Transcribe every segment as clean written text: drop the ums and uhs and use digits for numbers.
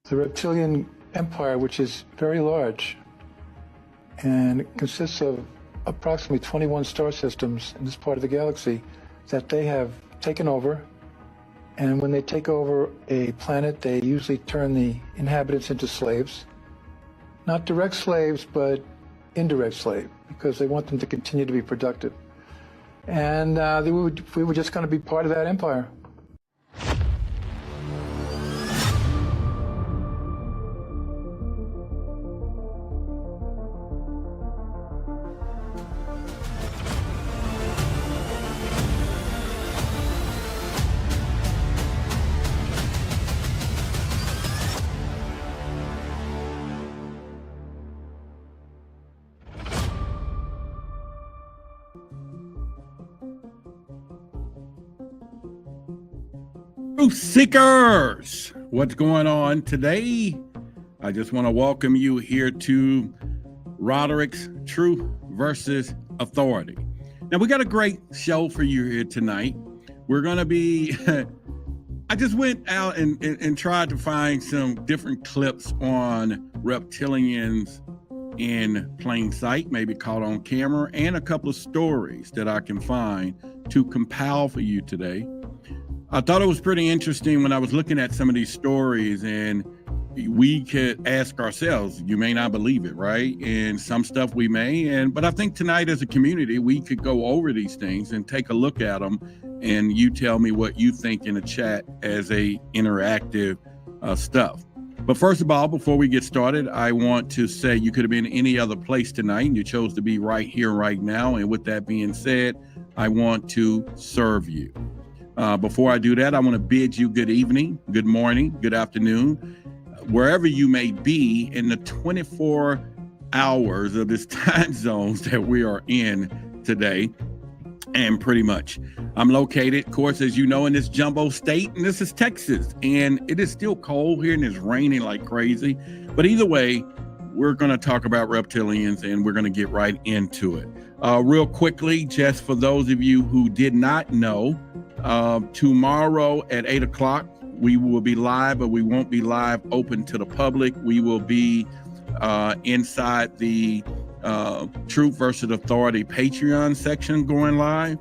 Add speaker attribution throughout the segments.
Speaker 1: the Reptilian Empire, which is very large, and it consists of approximately 21 star systems in this part of the galaxy that they have taken over. And when they take over a planet, they usually turn the inhabitants into slaves. Not direct slaves, but indirect slaves, because they want them to continue to be productive. And we were just going to be part of that empire.
Speaker 2: Truth Seekers, what's going on today? I just want to welcome you here to Roderick's Truth versus Authority. Now, we got a great show for you here tonight. We're going to be, I just went out and tried to find some different clips on reptilians in plain sight, maybe caught on camera, and a couple of stories that I can find to compile for you today. I thought it was pretty interesting when I was looking at some of these stories, and we could ask ourselves, you may not believe it, right? And some stuff we may, but I think tonight as a community, we could go over these things and take a look at them, and you tell me what you think in the chat as a interactive stuff. But first of all, before we get started, I want to say you could have been any other place tonight, and you chose to be right here, right now. And with that being said, I want to serve you. Before I do that, I want to bid you good evening, good morning, good afternoon, wherever you may be in the 24 hours of this time zones that we are in today. And pretty much, I'm located, of course, as you know, in this jumbo state, and this is Texas, and it is still cold here and it's raining like crazy. But either way, we're going to talk about reptilians, and we're going to get right into it. Real quickly, just for those of you who did not know, tomorrow at 8 o'clock, we will be live, but we won't be live open to the public. We will be inside the Truth versus Authority Patreon section going live.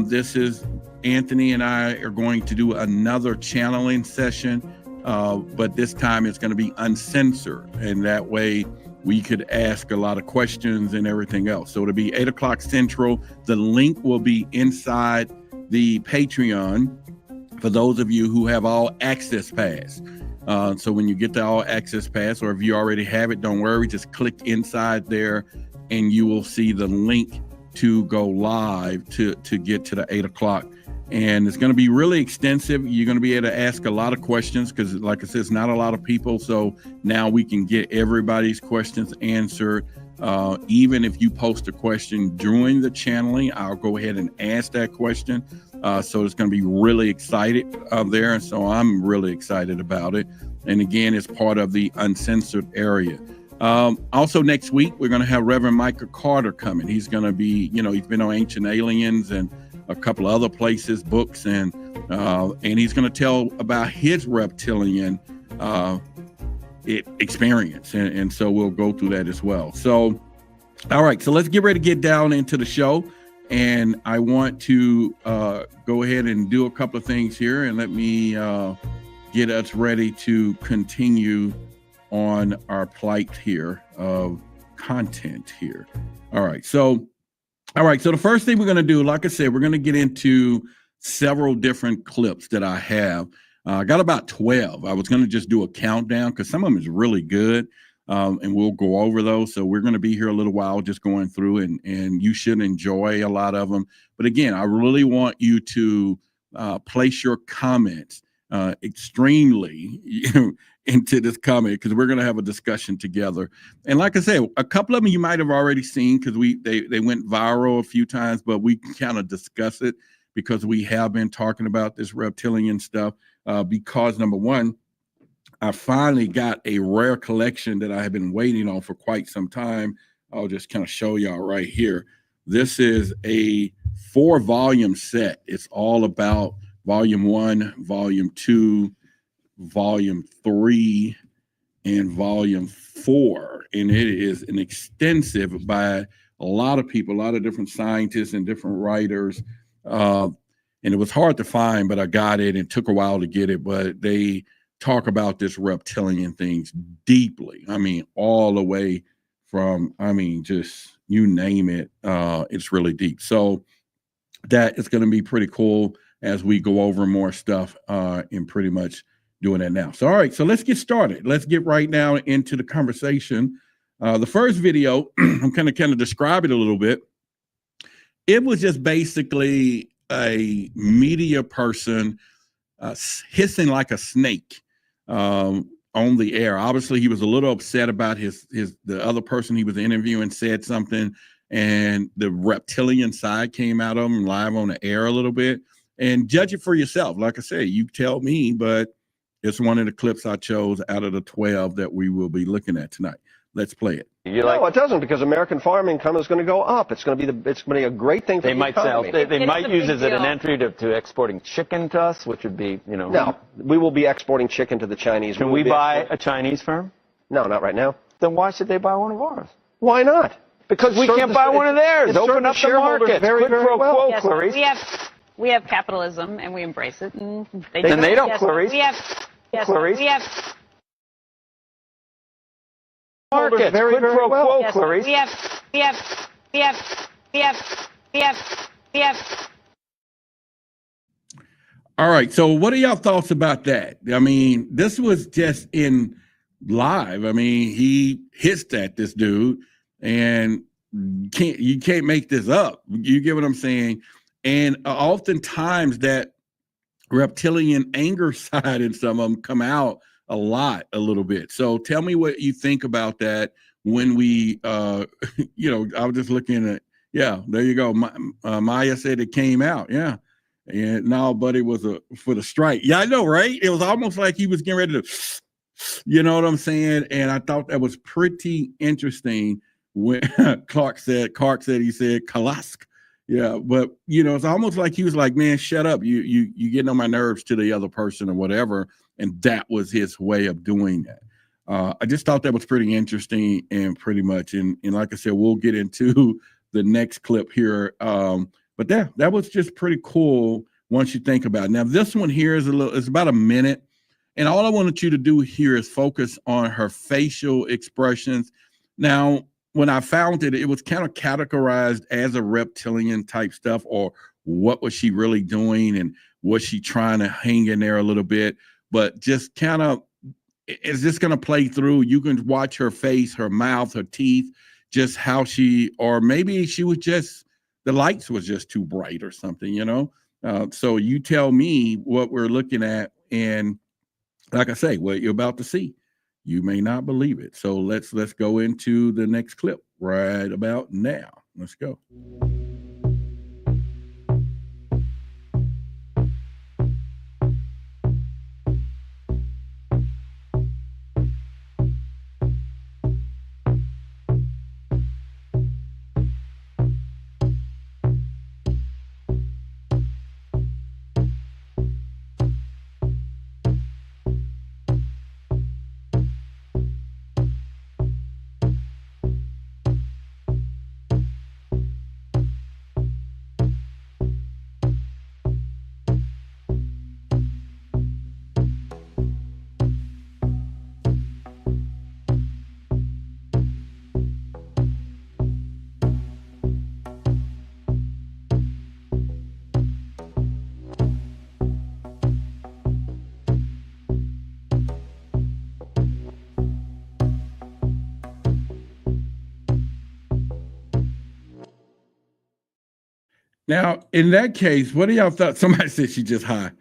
Speaker 2: This is Anthony and I are going to do another channeling session, but this time it's going to be uncensored, and that way we could ask a lot of questions and everything else. So it'll be 8 o'clock Central. The link will be inside the Patreon for those of you who have all access pass. So when you get the all access pass, or if you already have it, don't worry, just click inside there and you will see the link to go live to get to the 8 o'clock. And it's going to be really extensive. You're going to be able to ask a lot of questions because, like I said, it's not a lot of people. So now we can get everybody's questions answered. Even if you post a question during the channeling, I'll go ahead and ask that question. So it's going to be really excited there. And so I'm really excited about it. And again, it's part of the uncensored area. Also next week, we're going to have Reverend Micah Carter coming. He's going to be, he's been on Ancient Aliens and a couple of other places, books, and he's going to tell about his reptilian experience. And so we'll go through that as well. So, all right, so let's get ready to get down into the show. And I want to go ahead and do a couple of things here, and let me get us ready to continue on our plight here of content here. All right, so the first thing we're going to do, like I said, we're going to get into several different clips that I have. I got about 12. I was going to just do a countdown because some of them is really good, and we'll go over those. So we're going to be here a little while just going through, and you should enjoy a lot of them. But again, I really want you to place your comments extremely into this comment, because we're going to have a discussion together. And like I said, a couple of them you might have already seen because they went viral a few times, but we can kind of discuss it because we have been talking about this reptilian stuff. Because number one, I finally got a rare collection that I have been waiting on for quite some time. I'll just kind of show y'all right here. This is a 4-volume set. It's all about volume 1, volume 2, volume 3, in volume 4, and it is an extensive by a lot of people, a lot of different scientists and different writers. And it was hard to find, but I got it, and it took a while to get it. But they talk about this reptilian things deeply. I mean, all the way from, I mean, just you name it. It's really deep. So that is going to be pretty cool as we go over more stuff and pretty much doing that now. So, all right, so let's get started. Let's get right now into the conversation. The first video, I'm kind of describe it a little bit. It was just basically a media person hissing like a snake on the air. Obviously, he was a little upset about the other person he was interviewing said something, and the reptilian side came out of him live on the air a little bit. And judge it for yourself. Like I say, you tell me, but it's one of the clips I chose out of the 12 that we will be looking at tonight. Let's play it.
Speaker 3: No, it doesn't, because American farm income is going to go up. It's going to be a great thing for the economy.
Speaker 4: They might use it as an entry to exporting chicken to us, which would be, you know.
Speaker 3: No, we will be exporting chicken to the Chinese.
Speaker 4: Can we buy a Chinese firm?
Speaker 3: No, not right now.
Speaker 4: Then why should they buy one of ours?
Speaker 3: Why not?
Speaker 4: Because we can't buy one of theirs. Open up the market.
Speaker 3: Very, very well.
Speaker 5: Yes, we have capitalism and we embrace it, and they
Speaker 4: don't, Clarice.
Speaker 5: We have
Speaker 4: markets.
Speaker 3: Very, very well.
Speaker 5: Yes,
Speaker 4: Clarice.
Speaker 5: we have.
Speaker 2: All right. So what are y'all thoughts about that? I mean, this was just in live. I mean, he hissed at this dude, and you can't make this up. You get what I'm saying? And oftentimes that reptilian anger side in some of them come out a little bit. So tell me what you think about that when we, you know, I was just looking at, yeah, there you go. Maya said it came out. Yeah. And now Buddy was for the strike. Yeah, I know, right? It was almost like he was getting ready to, you know what I'm saying? And I thought that was pretty interesting when Clark said he said Kalask. Yeah, but you know, it's almost like he was like, man, shut up. You getting on my nerves to the other person or whatever. And that was his way of doing that. I just thought that was pretty interesting and pretty much. And like I said, we'll get into the next clip here. But that was just pretty cool once you think about it. Now, this one here is it's about a minute. And all I wanted you to do here is focus on her facial expressions. Now, when I found it, it was kind of categorized as a reptilian type stuff, or what was she really doing and was she trying to hang in there a little bit? But just kind of, is this going to play through? You can watch her face, her mouth, her teeth, just how or maybe she was just, the lights was just too bright or something, you know? So you tell me what we're looking at. And like I say, what you're about to see, you may not believe it. So let's go into the next clip right about now. Let's go. Now, in that case, what do y'all thought? Somebody said she just high.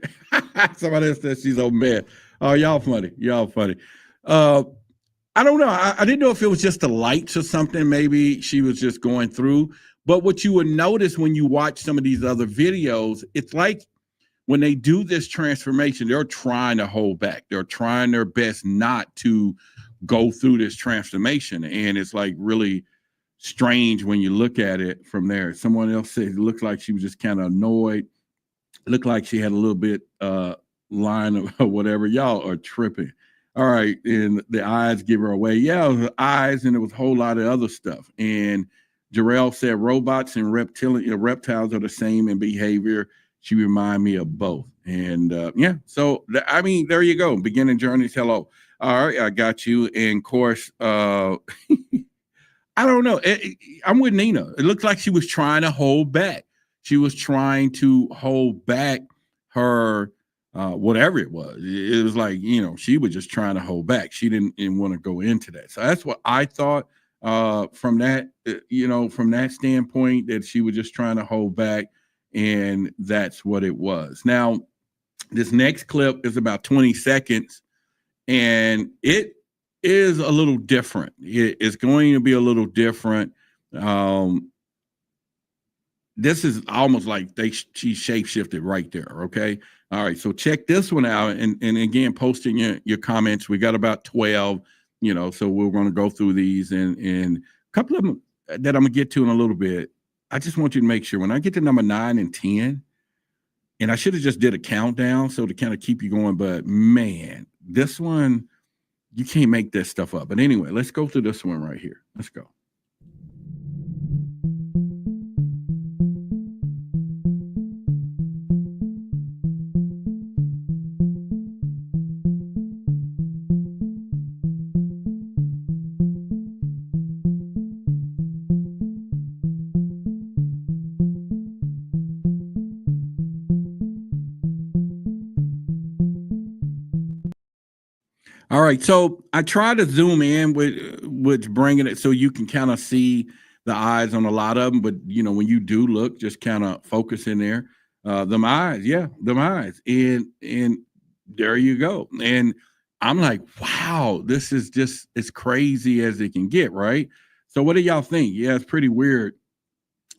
Speaker 2: Somebody else said she's on bed. Oh, y'all funny. Y'all funny. I don't know. I didn't know if it was just the lights or something. Maybe she was just going through. But what you would notice when you watch some of these other videos, it's like when they do this transformation, they're trying to hold back. They're trying their best not to go through this transformation. And it's like really strange when you look at it from there. Someone else said it looked like she was just kind of annoyed. It looked like she had a little bit line or whatever. Y'all are tripping. All right, and the eyes give her away. Yeah, it was eyes, and there was a whole lot of other stuff. And Jarrell said robots and reptiles are the same in behavior. She remind me of both. And yeah, so I mean, there you go. Beginning journeys. Hello. All right, I got you. And of course, I don't know. I'm with Nina. It looked like she was trying to hold back. She was trying to hold back her whatever it was. It was like, you know, she was just trying to hold back. She didn't want to go into that. So that's what I thought from that, you know, from that standpoint, that she was just trying to hold back. And that's what it was. Now, this next clip is about 20 seconds, and it is a little different. It's going to be a little different. This is almost like she shapeshifted right there. Okay. All right. So check this one out. And again, posting your comments. We got about 12, you know, so we're going to go through these and a couple of them that I'm going to get to in a little bit. I just want you to make sure when I get to number 9 and 10, and I should have just did a countdown so to kind of keep you going. But man, this one, you can't make this stuff up. But anyway, let's go through this one right here. Let's go. All right, so I try to zoom in with bringing it so you can kind of see the eyes on a lot of them. But you know, when you do look, just kind of focus in there. Them eyes, yeah, them eyes, and there you go. And I'm like, wow, this is just as crazy as it can get, right? So what do y'all think? Yeah, it's pretty weird.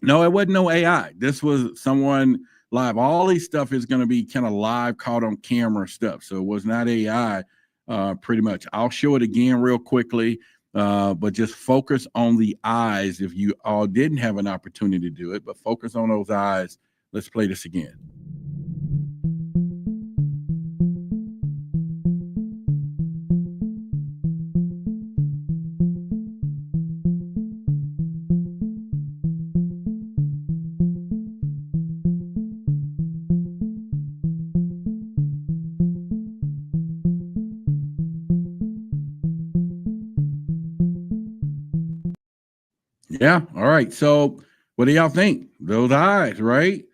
Speaker 2: No, it wasn't no AI. This was someone live. All these stuff is going to be kind of live, caught on camera stuff. So it was not AI. Pretty much. I'll show it again real quickly, but just focus on the eyes if you all didn't have an opportunity to do it, but focus on those eyes. Let's play this again. Yeah. All right. So what do y'all think? Those eyes, right?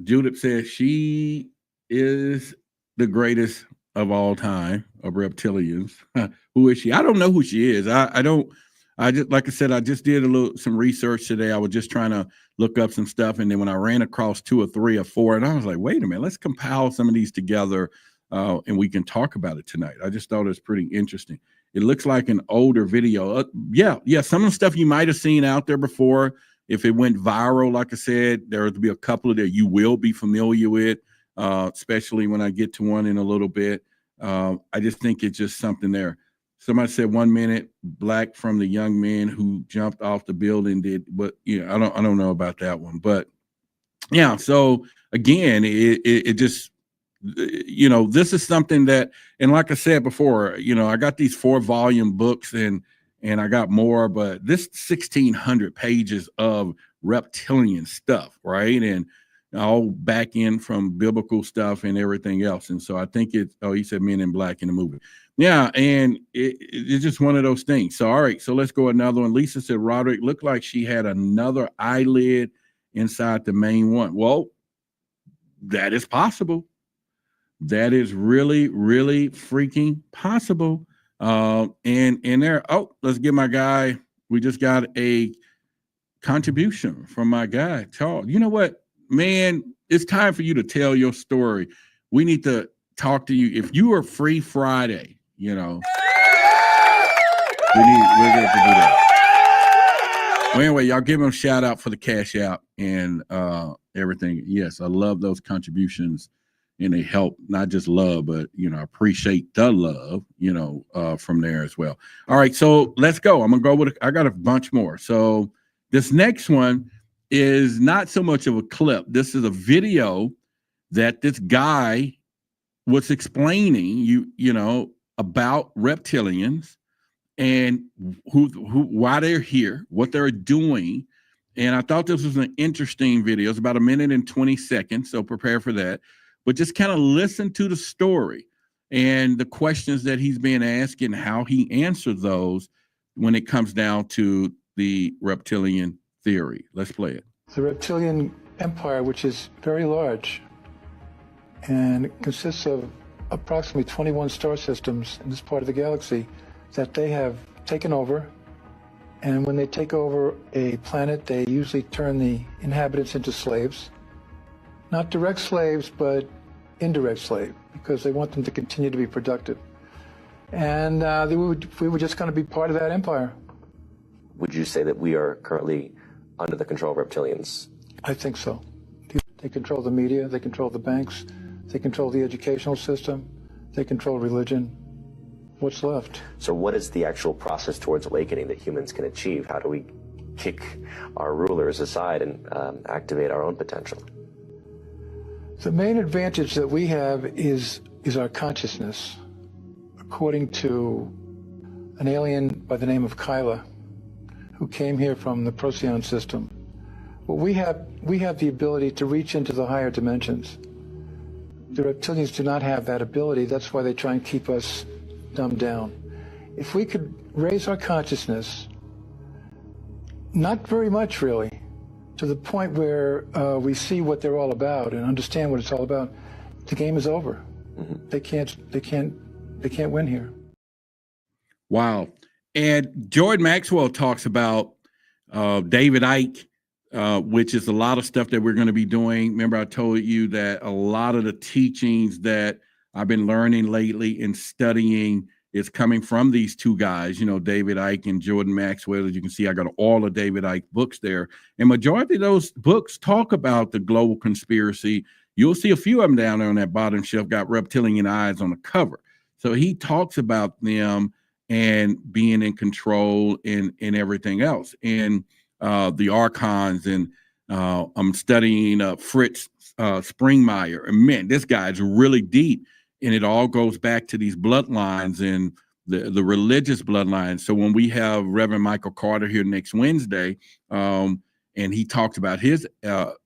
Speaker 2: Judith says she is the greatest of all time of reptilians. Who is she? I don't know who she is. I don't. I just, like I said, I just did some research today. I was just trying to look up some stuff, and then when I ran across 2 or 3 or 4, and I was like, wait a minute, let's compile some of these together, and we can talk about it tonight. I just thought it was pretty interesting. It looks like an older video. Yeah. Some of the stuff you might have seen out there before. If it went viral, like I said, there will be a couple of that you will be familiar with, especially when I get to one in a little bit. I just think it's just something there. Somebody said 1 minute black from the young man who jumped off the building did, but I don't know about that one. But yeah, so again, it just, this is something that, and like I said before, I got these 4-volume books and I got more, but this 1,600 pages of reptilian stuff, right? And all back in from biblical stuff and everything else. And so I think he said Men in Black in the movie. Yeah, and it's just one of those things. So, all right, so let's go another one. Lisa said, Roderick looked like she had another eyelid inside the main one. Well, that is possible. That is really, really freaking possible. And there, let's get my guy. We just got a contribution from my guy, Charles. You know what, man? It's time for you to tell your story. We need to talk to you. If you are free Friday, we're going to do that. Well, anyway, y'all give him a shout out for the cash out and everything. Yes, I love those contributions. And they help not just love, but, appreciate the love, from there as well. All right, so let's go. I'm going to go with, I got a bunch more. So this next one is not so much of a clip. This is a video that this guy was explaining, about reptilians and why they're here, what they're doing. And I thought this was an interesting video. It's about 1 minute and 20 seconds, so prepare for that. But just kind of listen to the story and the questions that he's being asked and how he answered those when it comes down to the reptilian theory. Let's play it.
Speaker 1: The reptilian empire, which is very large, and it consists of approximately 21 star systems in this part of the galaxy that they have taken over. And when they take over a planet, they usually turn the inhabitants into slaves. Not direct slaves, but indirect slaves, because they want them to continue to be productive. And we were just going to be part of that empire.
Speaker 6: Would you say that we are currently under the control of reptilians?
Speaker 1: I think so. They control the media, they control the banks, they control the educational system, they control religion. What's left?
Speaker 6: So what is the actual process towards awakening that humans can achieve? How do we kick our rulers aside and activate our own potential?
Speaker 1: The main advantage that we have is our consciousness. According to an alien by the name of Kyla, who came here from the Procyon system, well, we have the ability to reach into the higher dimensions. The reptilians do not have that ability. That's why they try and keep us dumbed down. If we could raise our consciousness, not very much really, to the point where we see what they're all about and understand what it's all about, the game is over. Mm-hmm. They can't win here.
Speaker 2: Wow. And Jordan Maxwell talks about David Icke, which is a lot of stuff that we're going to be doing. Remember, I told you that a lot of the teachings that I've been learning lately and studying is coming from these two guys, you know, David Icke and Jordan Maxwell. As you can see, I got all of David Icke books there. And majority of those books talk about the global conspiracy. You'll see a few of them down there on that bottom shelf, got reptilian eyes on the cover. So he talks about them and being in control and everything else. And the archons, and I'm studying Fritz Springmeier. And man, this guy's really deep. And it all goes back to these bloodlines and the religious bloodlines. So when we have Reverend Michael Carter here next Wednesday, and he talks about his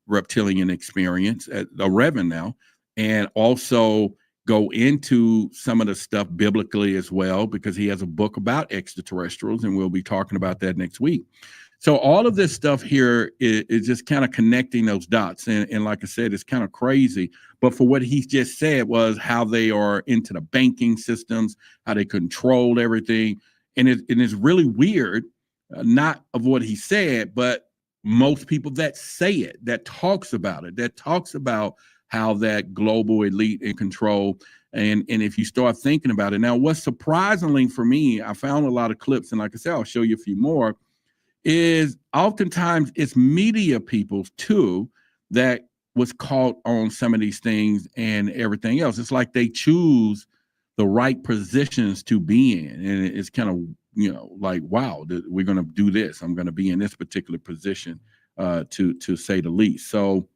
Speaker 2: reptilian experience, a Reverend now, and also go into some of the stuff biblically as well, because he has a book about extraterrestrials, and we'll be talking about that next week. So all of this stuff here is just kind of connecting those dots. And like I said, it's kind of crazy. But for what he just said was how they are into the banking systems, how they control everything. And it's really weird, not of what he said, but most people that say it, that talks about it, that talks about how that global elite in control. And if you start thinking about it. Now, what's surprisingly for me, I found a lot of clips, and like I said, I'll show you a few more, is oftentimes it's media people too that was caught on some of these things and everything else. It's like they choose the right positions to be in. And it's kind of, you know, like, wow, we're going to do this. I'm going to be in this particular position, to say the least. So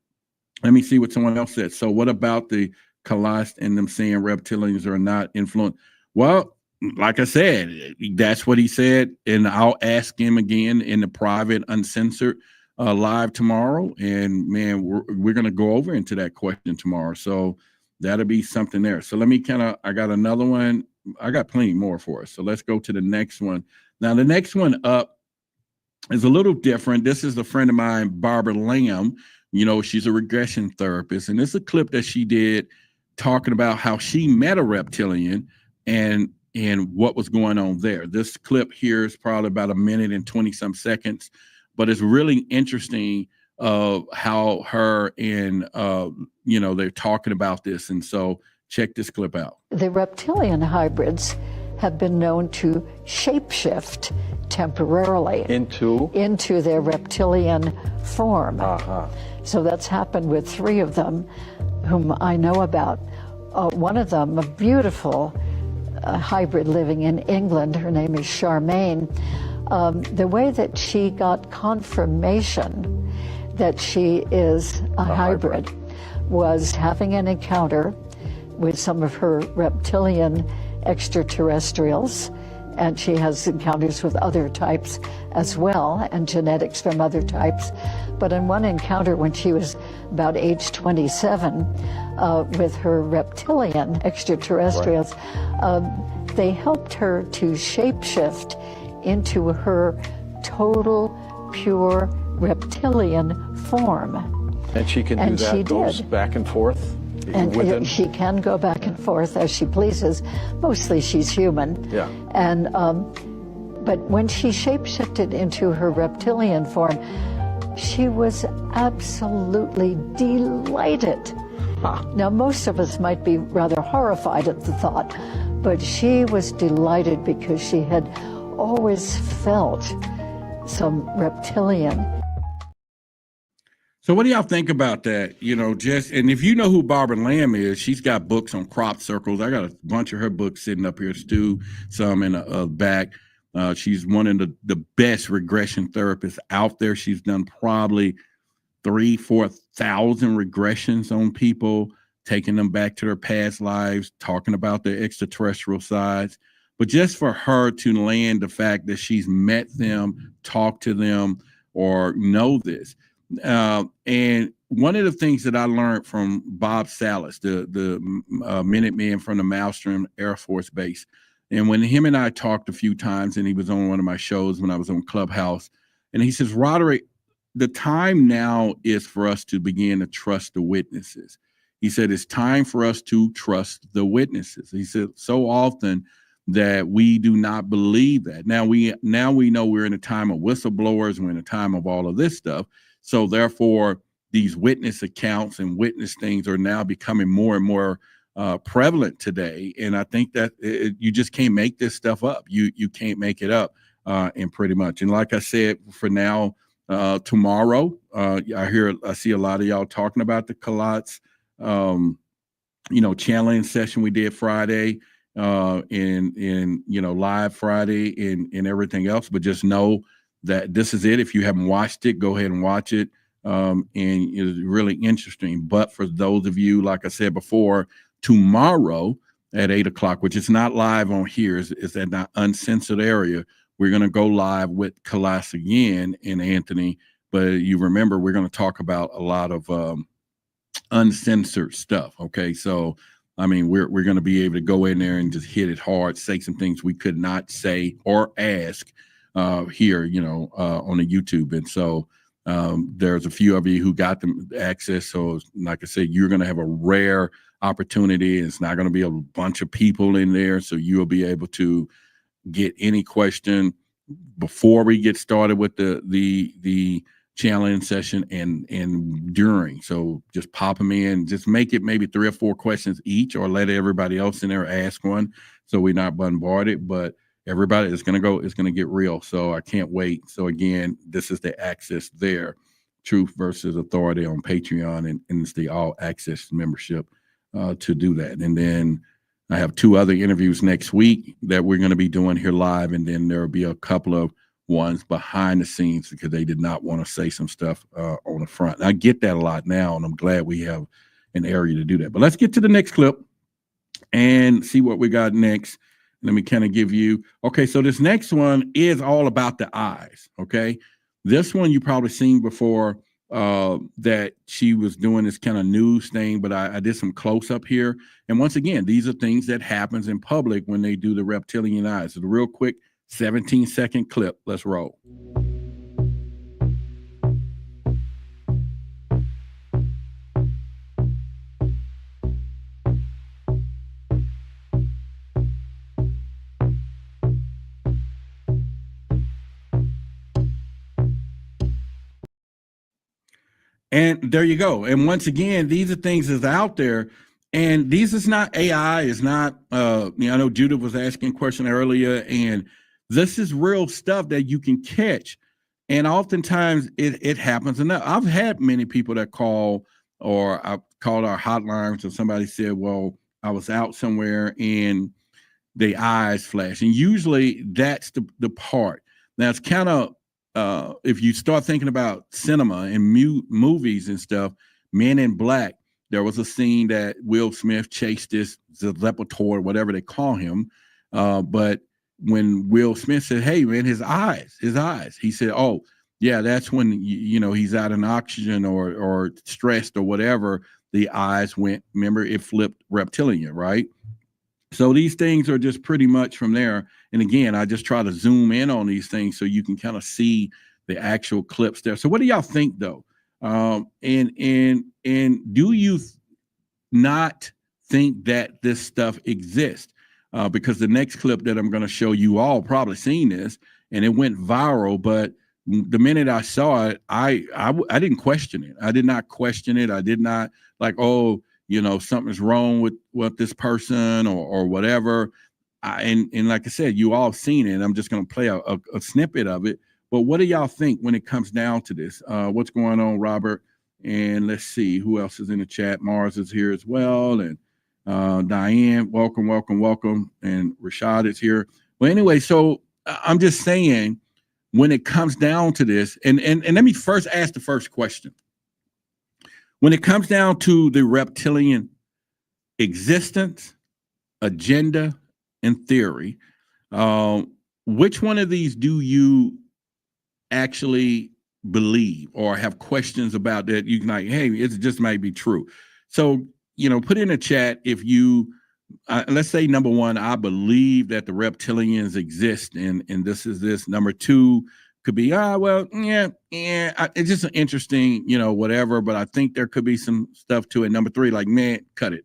Speaker 2: let me see what someone else said. So what about the Kalast and them saying reptilians are not influenced? Well, like I said, that's what he said, and I'll ask him again in the private, uncensored live tomorrow. And man, we're going to go over into that question tomorrow. So that'll be something there. So let me I got another one. I got plenty more for us. So let's go to the next one. Now, the next one up is a little different. This is a friend of mine, Barbara Lamb. You know, she's a regression therapist. And this is a clip that she did talking about how she met a reptilian and what was going on there. This clip here is probably about 1 minute and 20 some seconds, but it's really interesting how her and, you know, they're talking about this. And so check this clip out.
Speaker 7: The reptilian hybrids have been known to shapeshift temporarily into their reptilian form. So that's happened with 3 of them whom I know about. One of them, a beautiful hybrid living in England, her name is Charmaine. The way that she got confirmation that she is a hybrid was having an encounter with some of her reptilian extraterrestrials, and she has encounters with other types as well, and genetics from other types. But in one encounter when she was about age 27 with her reptilian extraterrestrials, they helped her to shapeshift into her total, pure reptilian form.
Speaker 8: And she can do that,
Speaker 7: she
Speaker 8: goes
Speaker 7: did.
Speaker 8: back and forth?
Speaker 7: And she can go back and forth as she pleases. Mostly she's human.
Speaker 8: Yeah.
Speaker 7: And but when she shapeshifted into her reptilian form, she was absolutely delighted. Now, most of us might be rather horrified at the thought, but she was delighted because she had always felt some reptilian.
Speaker 2: So what do y'all think about that? You know, and if you know who Barbara Lamb is, she's got books on crop circles. I got a bunch of her books sitting up here, Stu, some in the back. She's one of the best regression therapists out there. She's done probably 3,000-4,000 regressions on people, taking them back to their past lives, talking about their extraterrestrial sides. But just for her to land the fact that she's met them, talked to them, or know this. And one of the things that I learned from Bob Salas, the Minuteman from the Malmstrom Air Force Base, and when him and I talked a few times, and he was on one of my shows when I was on Clubhouse, and he says, Roderick, the time now is for us to begin to trust the witnesses. He said, it's time for us to trust the witnesses. He said, so often that we do not believe that. Now we know we're in a time of whistleblowers, we're in a time of all of this stuff. So therefore, these witness accounts and witness things are now becoming more and more prevalent today. And I think that you just can't make this stuff up. You can't make it up, and pretty much. And like I said, for now, tomorrow, I see a lot of y'all talking about the Collatz, channeling session we did Friday, and live Friday and everything else. But just know that this is it. If you haven't watched it, go ahead and watch it. And it's really interesting. But for those of you, like I said before, tomorrow at 8:00, which is not live on here, is at that uncensored area, we're going to go live with Collatz again and Anthony. But you remember, we're going to talk about a lot of uncensored stuff. Okay. So, I mean, we're going to be able to go in there and just hit it hard, say some things we could not say or ask here, on the YouTube. And so there's a few of you who got them access. So like I said, you're going to have a rare opportunity. It's not going to be a bunch of people in there. So you'll be able to get any question before we get started with the challenge session and during. So just pop them in, just make it maybe 3 or 4 questions each, or let everybody else in there ask one, so we're not bombarded. But everybody is going to get real. So I can't wait. So again, this is the access there, Truth versus Authority on Patreon, and it's the all access membership to do that. And then I have 2 other interviews next week that we're going to be doing here live. And then there'll be a couple of ones behind the scenes because they did not want to say some stuff on the front. And I get that a lot now, and I'm glad we have an area to do that. But let's get to the next clip and see what we got next. Let me kind of give you, okay, so this next one is all about the eyes, okay? This one you probably seen before, that she was doing this kind of news thing, but I did some close up here. And once again, these are things that happens in public when they do the reptilian eyes. So the real quick 17-second clip, let's roll. And there you go. And once again, these are things that's out there. And these is not AI. It's not, I know Judith was asking a question earlier, and this is real stuff that you can catch. And oftentimes it happens. And I've had many people that call, or I've called our hotlines, and somebody said, well, I was out somewhere and the eyes flash. And usually that's the part. Now it's kind of, if you start thinking about cinema and movies and stuff, Men in Black, there was a scene that Will Smith chased this Zelepator, whatever they call him. But when Will Smith said, hey, man, his eyes, he said, oh, yeah, that's when, you know, he's out in oxygen or stressed or whatever. The eyes went, remember, it flipped reptilian, right? So these things are just pretty much from there. And again, I just try to zoom in on these things so you can kind of see the actual clips there. So what do y'all think, though? And do you not think that this stuff exists? Because the next clip that I'm going to show you all probably seen this, and it went viral. But the minute I saw it, I didn't question it. I did not question it. I did not like, oh, you know, something's wrong with this person or whatever. And like I said, you all seen it. I'm just going to play a snippet of it. But what do y'all think when it comes down to this? What's going on, Robert? And let's see who else is in the chat. Mars is here as well, and Diane, welcome. And Rashad is here. Well, anyway, so I'm just saying, when it comes down to this, and let me first ask the first question. When it comes down to the reptilian existence, agenda, and theory, which one of these do you actually believe or have questions about that you can like, hey, it just might be true? So, you know, put in a chat if you, let's say number one, I believe that the reptilians exist and this is this. Number two could be, it's just an interesting, you know, whatever, but I think there could be some stuff to it. Number three, like, man, cut it.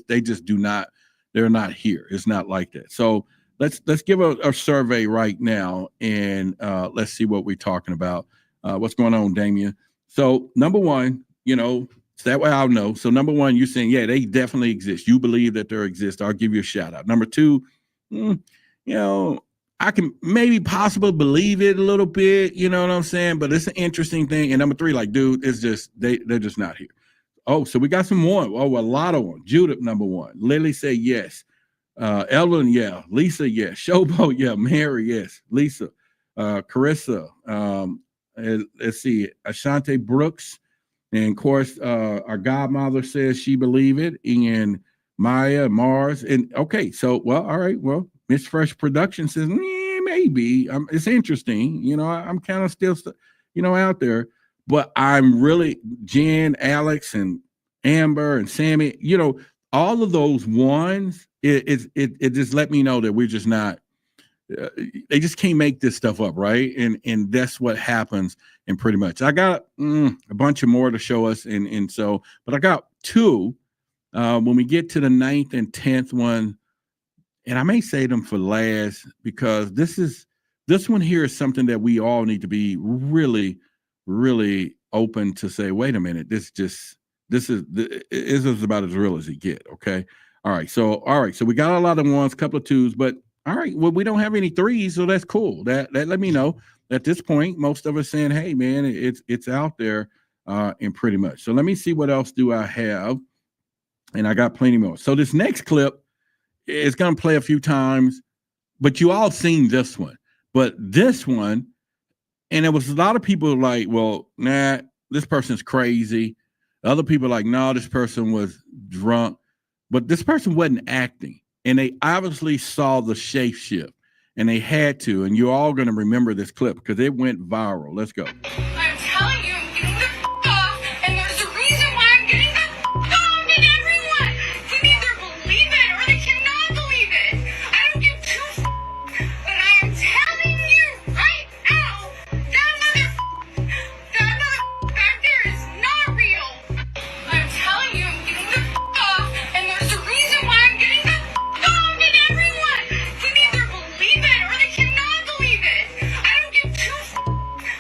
Speaker 2: They just do not, they're not here. It's not like that. So let's give a survey right now and let's see what we're talking about. What's going on, Damien? So number one, you know, so that way I'll know. So number one, you're saying, yeah, they definitely exist. You believe that they exist. I'll give you a shout out. Number two, you know, I can maybe possibly believe it a little bit, you know what I'm saying? But it's an interesting thing. And number three, like, dude, it's just, they're just not here. Oh, so we got some more. Oh, a lot of them. Judith, number one. Lily said yes. Evelyn, yeah. Lisa, yes. Showboat, yeah. Mary, yes. Lisa. Carissa. Let's see. Ashante Brooks. And of course, our godmother says she believe it. And Maya, Mars. And okay, so, well, all right. Well, Miss Fresh Production says, maybe. It's interesting. You know, I'm kind of still, you know, out there. But I'm really, Jen, Alex, and Amber, and Sammy, you know, all of those ones, it just let me know that we're just not, they just can't make this stuff up, right? And that's what happens. And pretty much, I got a bunch of more to show us. And so, but I got two. When we get to the 9th and 10th one, and I may say them for last because this one here is something that we all need to be really, really open to say, wait a minute, this is about as real as it get. Okay. All right. So we got a lot of ones, couple of twos, but all right. Well, we don't have any threes, so that's cool. That let me know. At this point, most of us saying, hey man, it's out there, and pretty much. So let me see what else do I have. And I got plenty more. So this next clip is going to play a few times, but you all seen this one. But this one, and there was a lot of people like, well, nah, this person's crazy. Other people like, no, this person was drunk. But this person wasn't acting. And they obviously saw the shape shift. And they had to. And you're all going to remember this clip because it went viral. Let's go.
Speaker 8: I'm telling you, I'm getting the off. And there's a reason why I'm getting the off in everyone. They either believe it or they cannot believe it. I don't give two but I am telling you right now, that mother back there is not real. I'm telling you, I'm getting the off. And there's a reason why I'm getting the off in everyone. They either believe it or they cannot believe it. I don't give two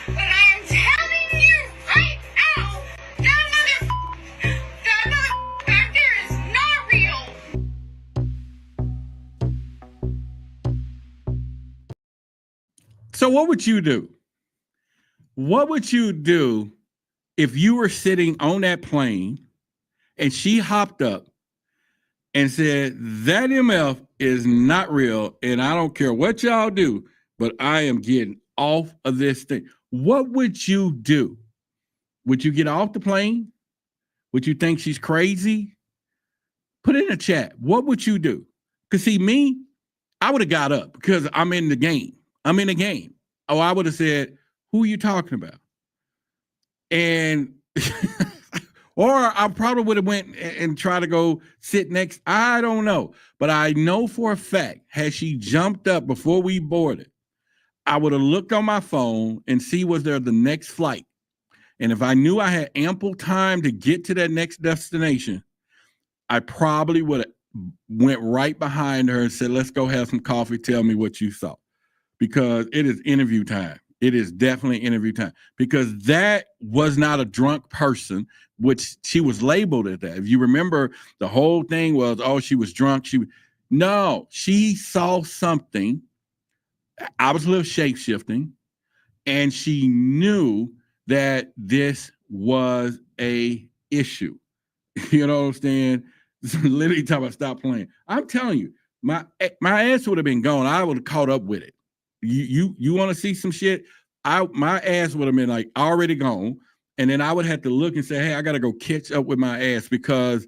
Speaker 8: but I am telling you right now, that mother back there is not real.
Speaker 2: So what would you do? What would you do if you were sitting on that plane and she hopped up and said, that MF is not real and I don't care what y'all do, but I am getting off of this thing? What would you do? Would you get off the plane? Would you think she's crazy? Put it in the chat. What would you do? Because see, me, I would have got up because I'm in the game. I'm in the game. Oh, I would have said, who are you talking about? And or I probably would have went and tried to go sit next. I don't know. But I know for a fact, had she jumped up before we boarded, I would have looked on my phone and see was there the next flight. And if I knew I had ample time to get to that next destination, I probably would have went right behind her and said, let's go have some coffee. Tell me what you saw. Because it is interview time. It is definitely interview time. Because that was not a drunk person, which she was labeled as that. If you remember, the whole thing was, oh, she was drunk. No, she saw something. I was a little shape-shifting. And she knew that this was a issue. You know what I'm saying? Literally talking about stop playing. I'm telling you, my ass would have been gone. I would have caught up with it. You want to see some shit? My ass would have been like already gone, and then I would have to look and say, hey, I got to go catch up with my ass, because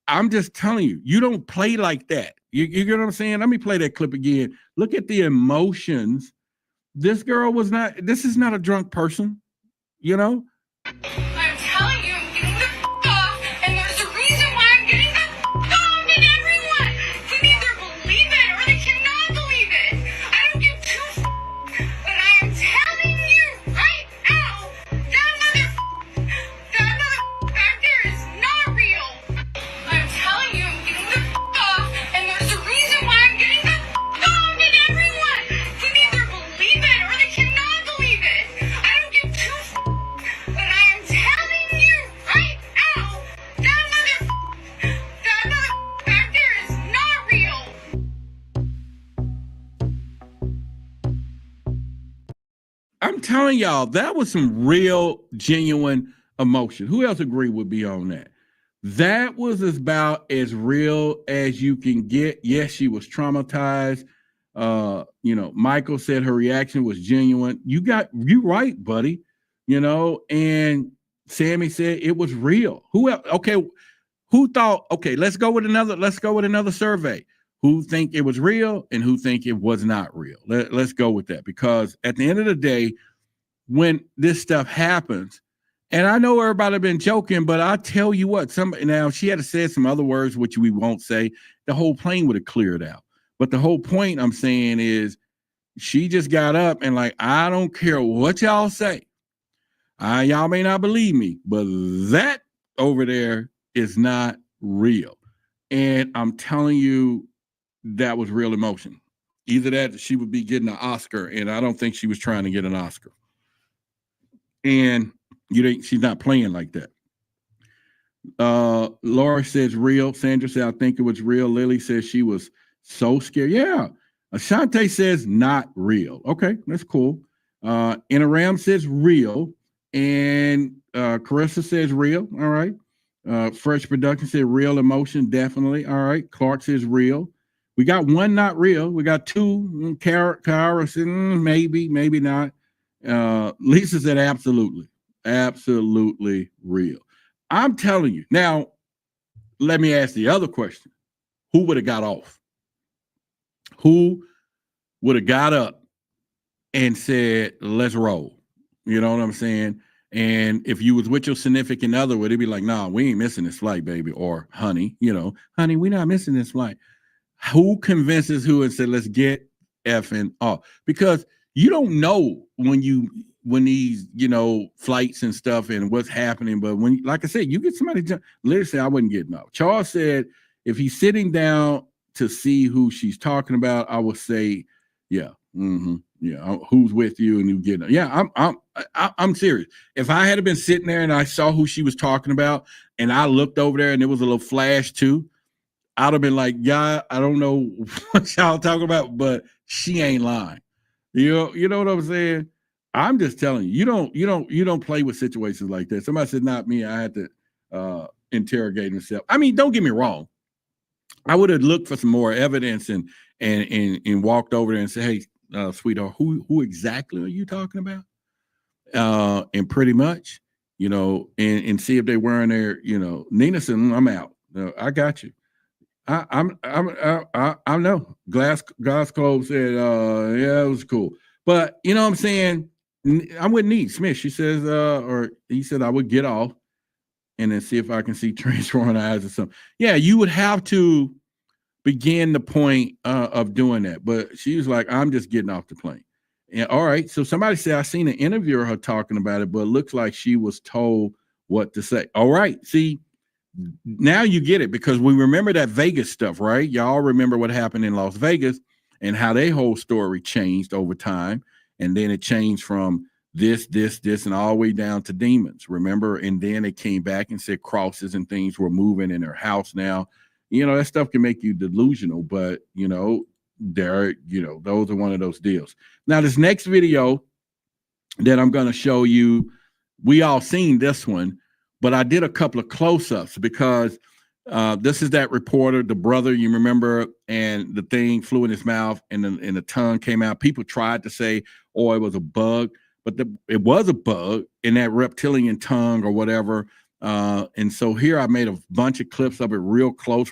Speaker 2: I'm just telling you, you don't play like that. You get what I'm saying? Let me play that clip again. Look at the emotions. This girl was not. This is not a drunk person. You know.
Speaker 8: I'm telling you, I'm getting the off, and there's a reason why I'm getting the off in everyone. Can either believe it or they cannot believe it. I don't give two but I am telling you right now, that back there is not real. I'm telling you, I'm getting the off, and there's a reason why I'm getting the off in everyone. Can either believe it or they cannot believe it. I don't give two but I am telling you right now, that back there is not real.
Speaker 2: I'm telling y'all, that was some real, genuine emotion. Who else agree would be on that? That was about as real as you can get. Yes, she was traumatized. Michael said her reaction was genuine. You right, buddy. And Sammy said it was real. Who else? Okay, who thought? Okay, let's go with another survey. Who think it was real and who think it was not real? Let's go with that, because at the end of the day, when this stuff happens, and I know everybody been joking, but I tell you what, now she had to say some other words, which we won't say, the whole plane would have cleared out. But the whole point I'm saying is she just got up and like, I don't care what y'all say. Y'all may not believe me, but that over there is not real. And I'm telling you, that was real emotion. Either that, she would be getting an Oscar, and I don't think she was trying to get an Oscar. And she's not playing like that. Laura says real. Sandra said, I think it was real. Lily says she was so scared. Yeah. Ashante says not real. Okay, that's cool. Inaram says real. And Carissa says real. All right. Fresh Production said real emotion. Definitely. All right. Clark says real. We got one not real. We got two. Kara said maybe, maybe not. Lisa said absolutely. Absolutely real. I'm telling you. Now, let me ask the other question. Who would have got off? Who would have got up and said, let's roll? You know what I'm saying? And if you was with your significant other, would it be like, nah, we ain't missing this flight, baby? Or honey, honey, we're not missing this flight. Who convinces who and said, let's get effing off? Because you don't know when these, flights and stuff and what's happening. But when, like I said, you get somebody, literally say, I wasn't getting off. Charles said, if he's sitting down to see who she's talking about, I would say, yeah, yeah, who's with you and you getting it. Yeah, I'm serious. If I had been sitting there and I saw who she was talking about and I looked over there and there was a little flash too, I'd have been like, yeah, I don't know what y'all talking about, but she ain't lying. You know what I'm saying? I'm just telling you, you don't play with situations like that. Somebody said, not me. I had to interrogate himself. I mean, don't get me wrong. I would have looked for some more evidence and walked over there and said, hey, sweetheart, who exactly are you talking about? And pretty much and see if they're wearing their, Nina said, I'm out. No, I got you. I know. Glassclove said, yeah, it was cool. But you know what I'm saying? I'm with Neat Smith. She says, or he said I would get off and then see if I can see transforming eyes or something. Yeah, you would have to begin the point of doing that. But she was like, I'm just getting off the plane. And all right. So somebody said I seen an interview of her talking about it, but it looks like she was told what to say. All right. See, now you get it, because we remember that Vegas stuff, right? Y'all remember what happened in Las Vegas and how their whole story changed over time. And then it changed from this, and all the way down to demons, remember? And then it came back and said crosses and things were moving in their house now. That stuff can make you delusional, but, those are one of those deals. Now, this next video that I'm going to show you, we all seen this one, but I did a couple of close-ups because this is that reporter, the brother, you remember, and the thing flew in his mouth and the tongue came out. People tried to say, oh, it was a bug, but it was a bug in that reptilian tongue or whatever. And so here I made a bunch of clips of it real close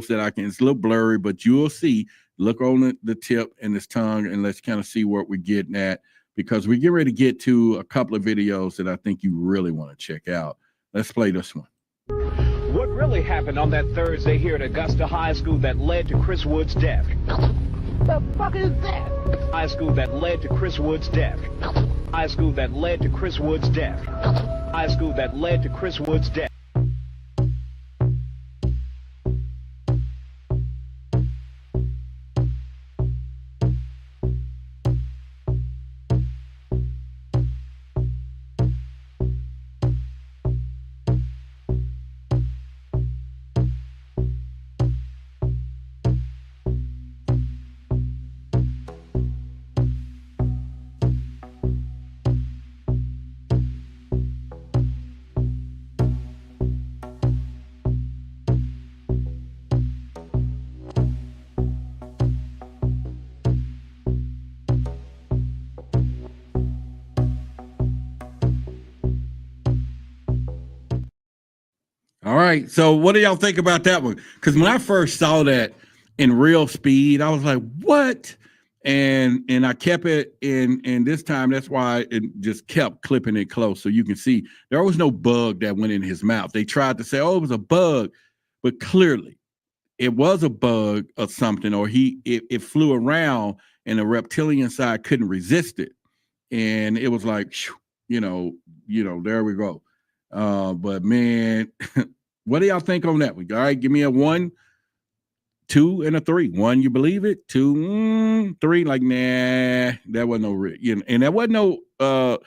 Speaker 2: that I can, it's a little blurry, but you'll see, look on the tip and this tongue, and let's kind of see what we're getting at, because we get ready to get to a couple of videos that I think you really want to check out. Let's play this one.
Speaker 9: What really happened on that Thursday here at Augusta High School that led to Chris Wood's death? The fuck is that? High school that led to Chris Wood's death. High school that led to Chris Wood's death. High school that led to Chris Wood's death.
Speaker 2: All right. So what do y'all think about that one? Because when I first saw that in real speed, I was like, what? And I kept it in, and this time that's why it just kept clipping it close. So you can see there was no bug that went in his mouth. They tried to say, oh, it was a bug, but clearly it was a bug or something, or it flew around and the reptilian side couldn't resist it. And it was like, there we go. But man, what do y'all think on that one? All right, give me a 1, 2, and a 3. 1, you believe it? 2, 3, like nah, that wasn't no real, and there wasn't no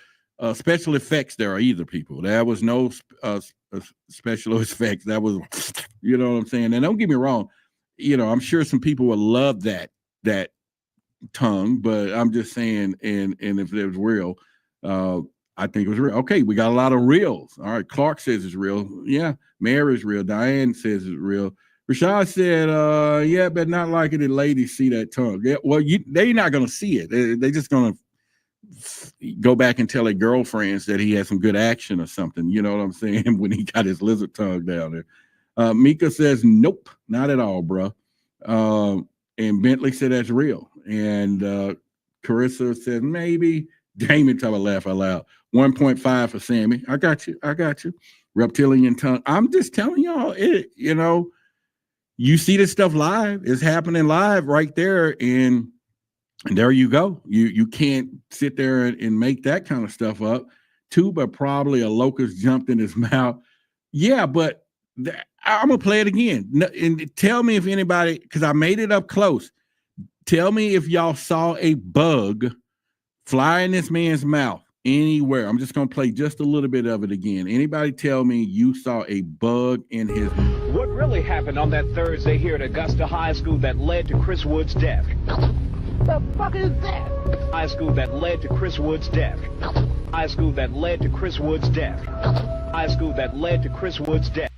Speaker 2: special effects there either, people. There was no special effects. That was, you know what I'm saying? And don't get me wrong, I'm sure some people would love that tongue, but I'm just saying, and if it was real, I think it was real. Okay, we got a lot of reals. All right, Clark says it's real. Yeah, Mary's real. Diane says it's real. Rashad said, yeah, but not like it if ladies see that tongue. Yeah, well, they're not going to see it. They're just going to go back and tell their girlfriends that he had some good action or something. You know what I'm saying? When he got his lizard tongue down there. Mika says, nope, not at all, bro. And Bentley said that's real. And Carissa said, maybe. Damon tell a laugh out loud. 1.5 for Sammy. I got you. Reptilian tongue. I'm just telling y'all, you see this stuff live. It's happening live right there, and there you go. You can't sit there and make that kind of stuff up. But probably a locust jumped in his mouth. Yeah, but I'm gonna play it again. And tell me if anybody, because I made it up close. Tell me if y'all saw a bug fly in this man's mouth anywhere. I'm just going to play just a little bit of it again. Anybody tell me you saw a bug in his mouth?
Speaker 9: What really happened on that Thursday here at Augusta High School that led to Chris Wood's death? The fuck is that? High school that led to Chris Wood's death. High school that led to Chris Wood's death. High school that led to Chris Wood's death.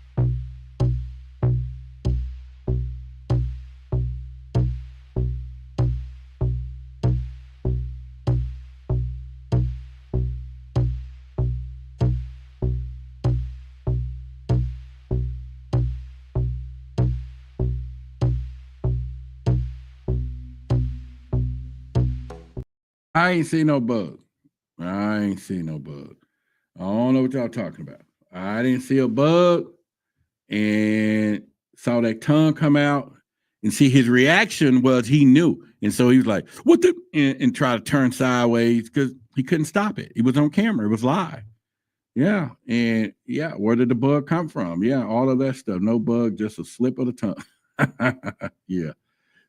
Speaker 2: I ain't see no bug. I ain't see no bug. I don't know what y'all talking about. I didn't see a bug and saw that tongue come out. And see, his reaction was he knew. And so he was like, what the? And try to turn sideways because he couldn't stop it. It was on camera. It was live. Yeah. And yeah, where did the bug come from? Yeah, all of that stuff. No bug, just a slip of the tongue. Yeah.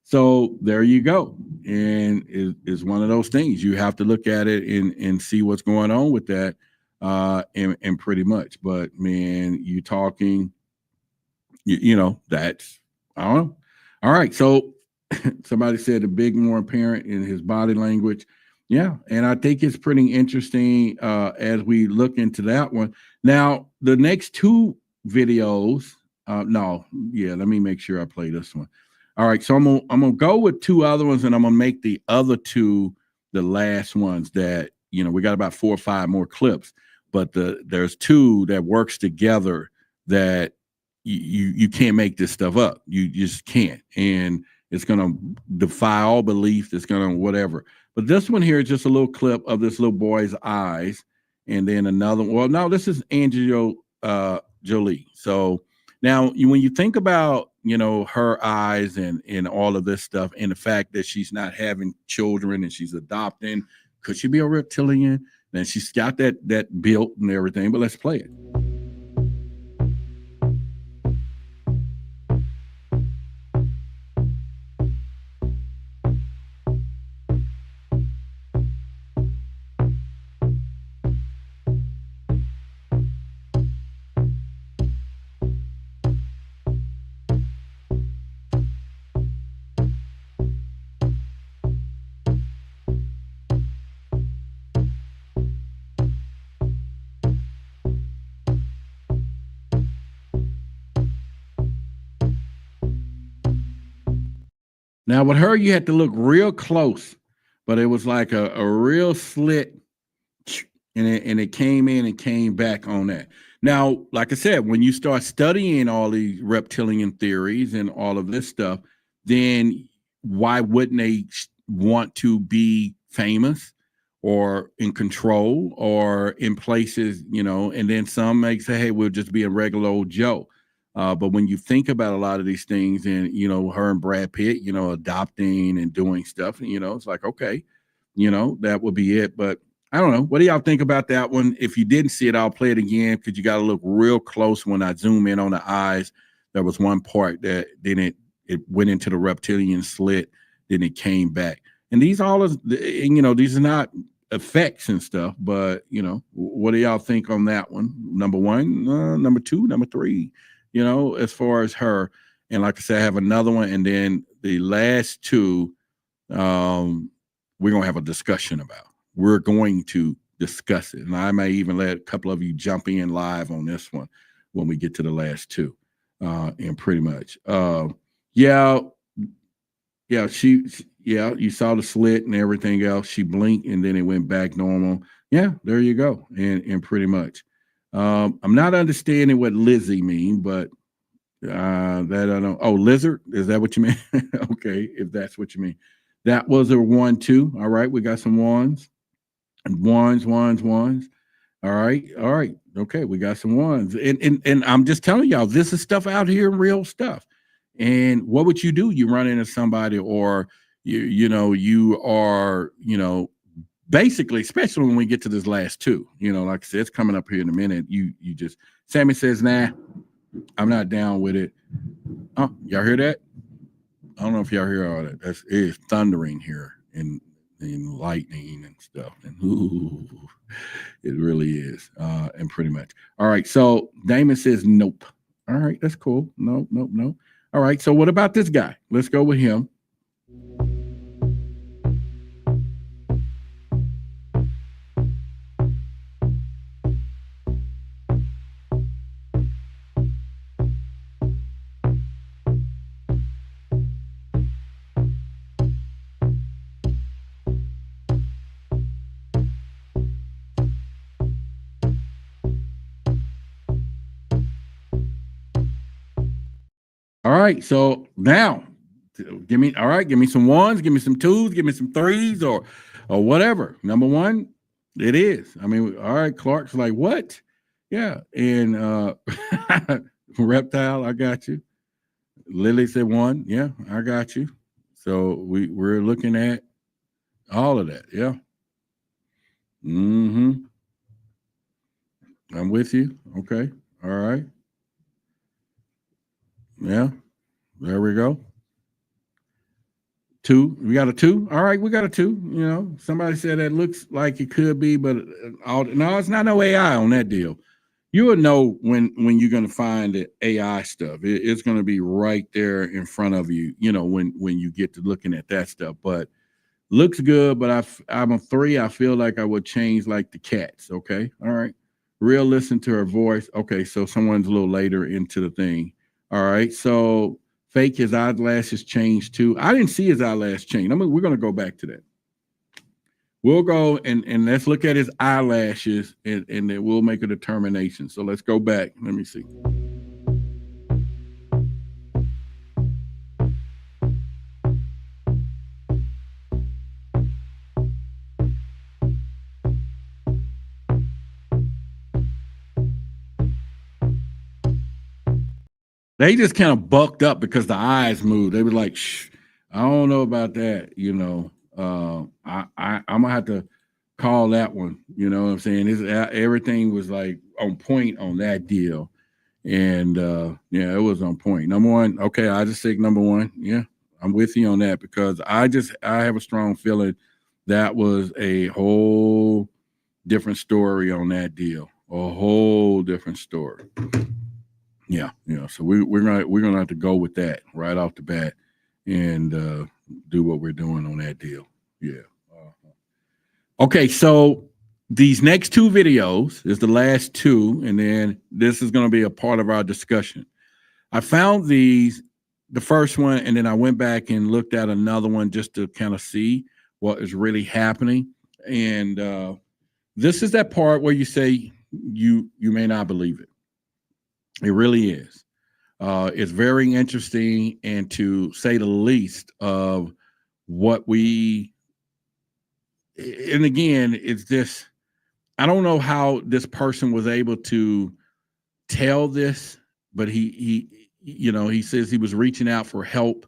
Speaker 2: So there you go. And it's one of those things. You have to look at it and see what's going on with that. And pretty much. But man, you talking, you know, that's, I don't know. All right. So somebody said the big more apparent in his body language. Yeah. And I think it's pretty interesting as we look into that one. Now, the next two videos, let me make sure I play this one. All right, so I'm gonna go with two other ones, and I'm gonna make the other two the last ones that, you know, we got about 4 or 5 more clips, but there's two that works together that you can't make this stuff up. You just can't, and it's gonna defy all belief. It's gonna whatever. But this one here is just a little clip of this little boy's eyes, and then another. Well, no, this is Angelina Jolie. So now, when you think about, you know, her eyes and all of this stuff, and the fact that she's not having children and she's adopting, could she be a reptilian? And she's got that built and everything. But let's play it. Now with her, you had to look real close, but it was like a real slit, and it came in and came back on that. Now, like I said, when you start studying all these reptilian theories and all of this stuff, then why wouldn't they want to be famous or in control or in places, you know? And then some may say, hey, we'll just be a regular old Joe. But when you think about a lot of these things, and, you know, her and Brad Pitt, you know, adopting and doing stuff, you know, it's like, okay, you know, that would be it. But I don't know. What do y'all think about that one? If you didn't see it, I'll play it again, because you got to look real close. When I zoom in on the eyes, there was one part that it went into the reptilian slit, then it came back. And these all is, you know, these are not effects and stuff, but, you know, what do y'all think on that one? Number one, number two, number three, you know, as far as her. And like I said, I have another one. And then the last two, we're going to have a discussion about. We're going to discuss it. And I may even let a couple of you jump in live on this one when we get to the last two. And pretty much, you saw the slit and everything else. She blinked and then it went back normal. Yeah, there you go. And pretty much. I'm not understanding what Lizzie mean, but that I don't. Oh, lizard? Is that what you mean? Okay, if that's what you mean. That was a 1, 2. All right, we got some ones. And ones. All right. Okay, we got some ones. And I'm just telling y'all, this is stuff out here, real stuff. And what would you do? You run into somebody, or you are, basically, especially when we get to this last two, like I said, it's coming up here in a minute. You just, Sammy says, nah, I'm not down with it. Oh, y'all hear that? I don't know if y'all hear all that. It is thundering here and lightning and stuff. And ooh, it really is. And pretty much. All right. So Damon says, nope. All right. That's cool. Nope. All right. So what about this guy? Let's go with him. All right, so now Give me some ones, give me some twos, give me some threes, or whatever. Number one, it is. I mean, all right, Clark's like, what? Yeah. And Reptile, I got you. Lily said one. Yeah, I got you. So we're looking at all of that. Yeah. Mm-hmm. I'm with you. Okay. All right. Yeah. There we go. Two. We got a two. All right, we got a two. You know, somebody said that looks like it could be, but no, it's not no AI on that deal. You will know when you're going to find the AI stuff. It's going to be right there in front of you. You know, when you get to looking at that stuff. But looks good. But I'm a three. I feel like I would change like the cats. Okay. All right. Real listen to her voice. Okay. So someone's a little later into the thing. All right. So fake, his eyelashes changed too. I didn't see his eyelash change. I mean, we're going to go back to that. We'll go and let's look at his eyelashes and then we'll make a determination. So let's go back. Let me see. They just kind of bucked up because the eyes moved. They were like, shh, I don't know about that, you know. I'm gonna have to call that one. You know what I'm saying? Everything was like on point on that deal, and yeah, it was on point. Number one, okay, I just think number one. Yeah, I'm with you on that because I have a strong feeling that was a whole different story on that deal. A whole different story. Yeah. So we're gonna have to go with that right off the bat and do what we're doing on that deal. Yeah. Okay, so these next two videos is the last two, and then this is going to be a part of our discussion. I found the first one, and then I went back and looked at another one just to kind of see what is really happening. And this is that part where you say you may not believe it. It really is. It's very interesting, and to say the least of what we, and again, it's this, I don't know how this person was able to tell this, but he says he was reaching out for help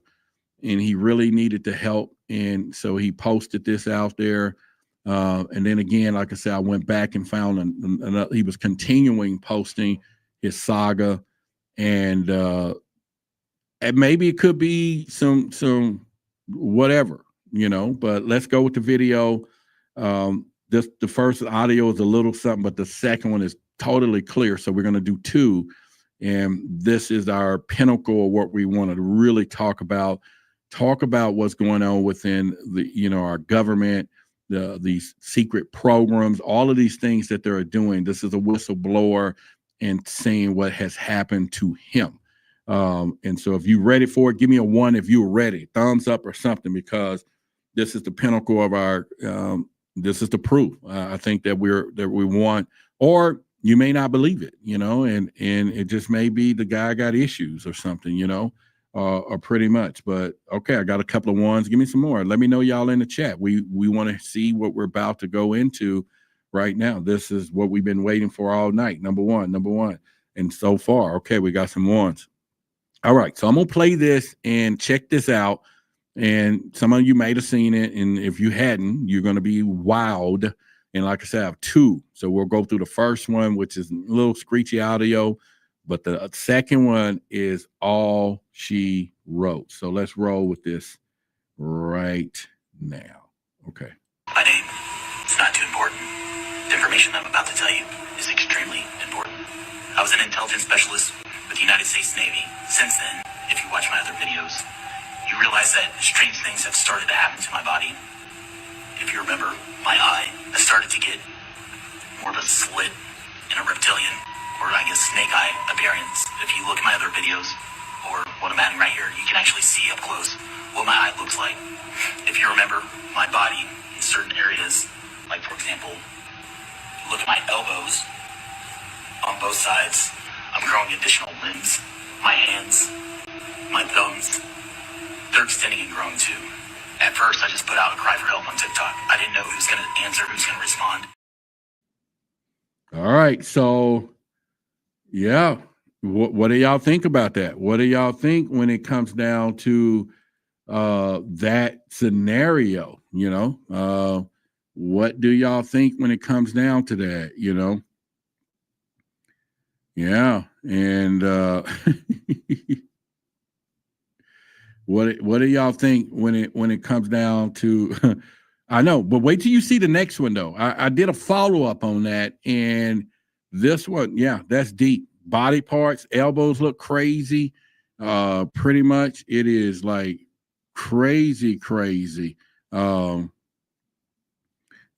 Speaker 2: and he really needed the help. And so he posted this out there. And then again, like I said, I went back and found he was continuing posting his saga, and maybe it could be some whatever, but let's go with the video. The first audio is a little something, but the second one is totally clear. So we're going to do two. And this is our pinnacle of what we want to really talk about what's going on within our government, these secret programs, all of these things that they're doing. This is a whistleblower and saying what has happened to him. And so if you're ready for it, give me a 1 if you're ready, thumbs up or something, because this is the pinnacle of our, this is the proof. I think that we want, or you may not believe it, and it just may be the guy got issues or something, or pretty much. But okay, I got a couple of ones. Give me some more. Let me know, y'all, in the chat. We want to see what we're about to go into right now. This is what we've been waiting for all night. Number one. And so far, okay, we got some ones. All right, so I'm gonna play this and check this out. And some of you might have seen it, and if you hadn't, you're gonna be wowed. And like I said, I have two. So we'll go through the first one, which is a little screechy audio, but the second one is all she wrote. So let's roll with this right now. Okay.
Speaker 10: My name, it's not too important. The information I'm about to tell you is extremely important. I was an intelligence specialist with the United States Navy. Since then, if you watch my other videos, you realize that strange things have started to happen to my body. If you remember, my eye has started to get more of a slit in a reptilian, or I guess snake eye appearance. If you look at my other videos, or what I'm adding right here, you can actually see up close what my eye looks like. If you remember, my body in certain areas, like for example, look at my elbows on both sides. I'm growing additional limbs. My hands, my thumbs, they're extending and growing too. At first, I just put out a cry for help on TikTok. I didn't know who's going to answer, who's going to respond.
Speaker 2: All right. So, yeah. What do y'all think about that? What do y'all think when it comes down to that scenario? You know, what do y'all think when it comes down to that? You know, yeah, and what do y'all think when it comes down to? I know, but wait till you see the next one though. I did a follow-up on that, and this one, yeah, that's deep. Body parts, elbows look crazy. Pretty much it is like crazy.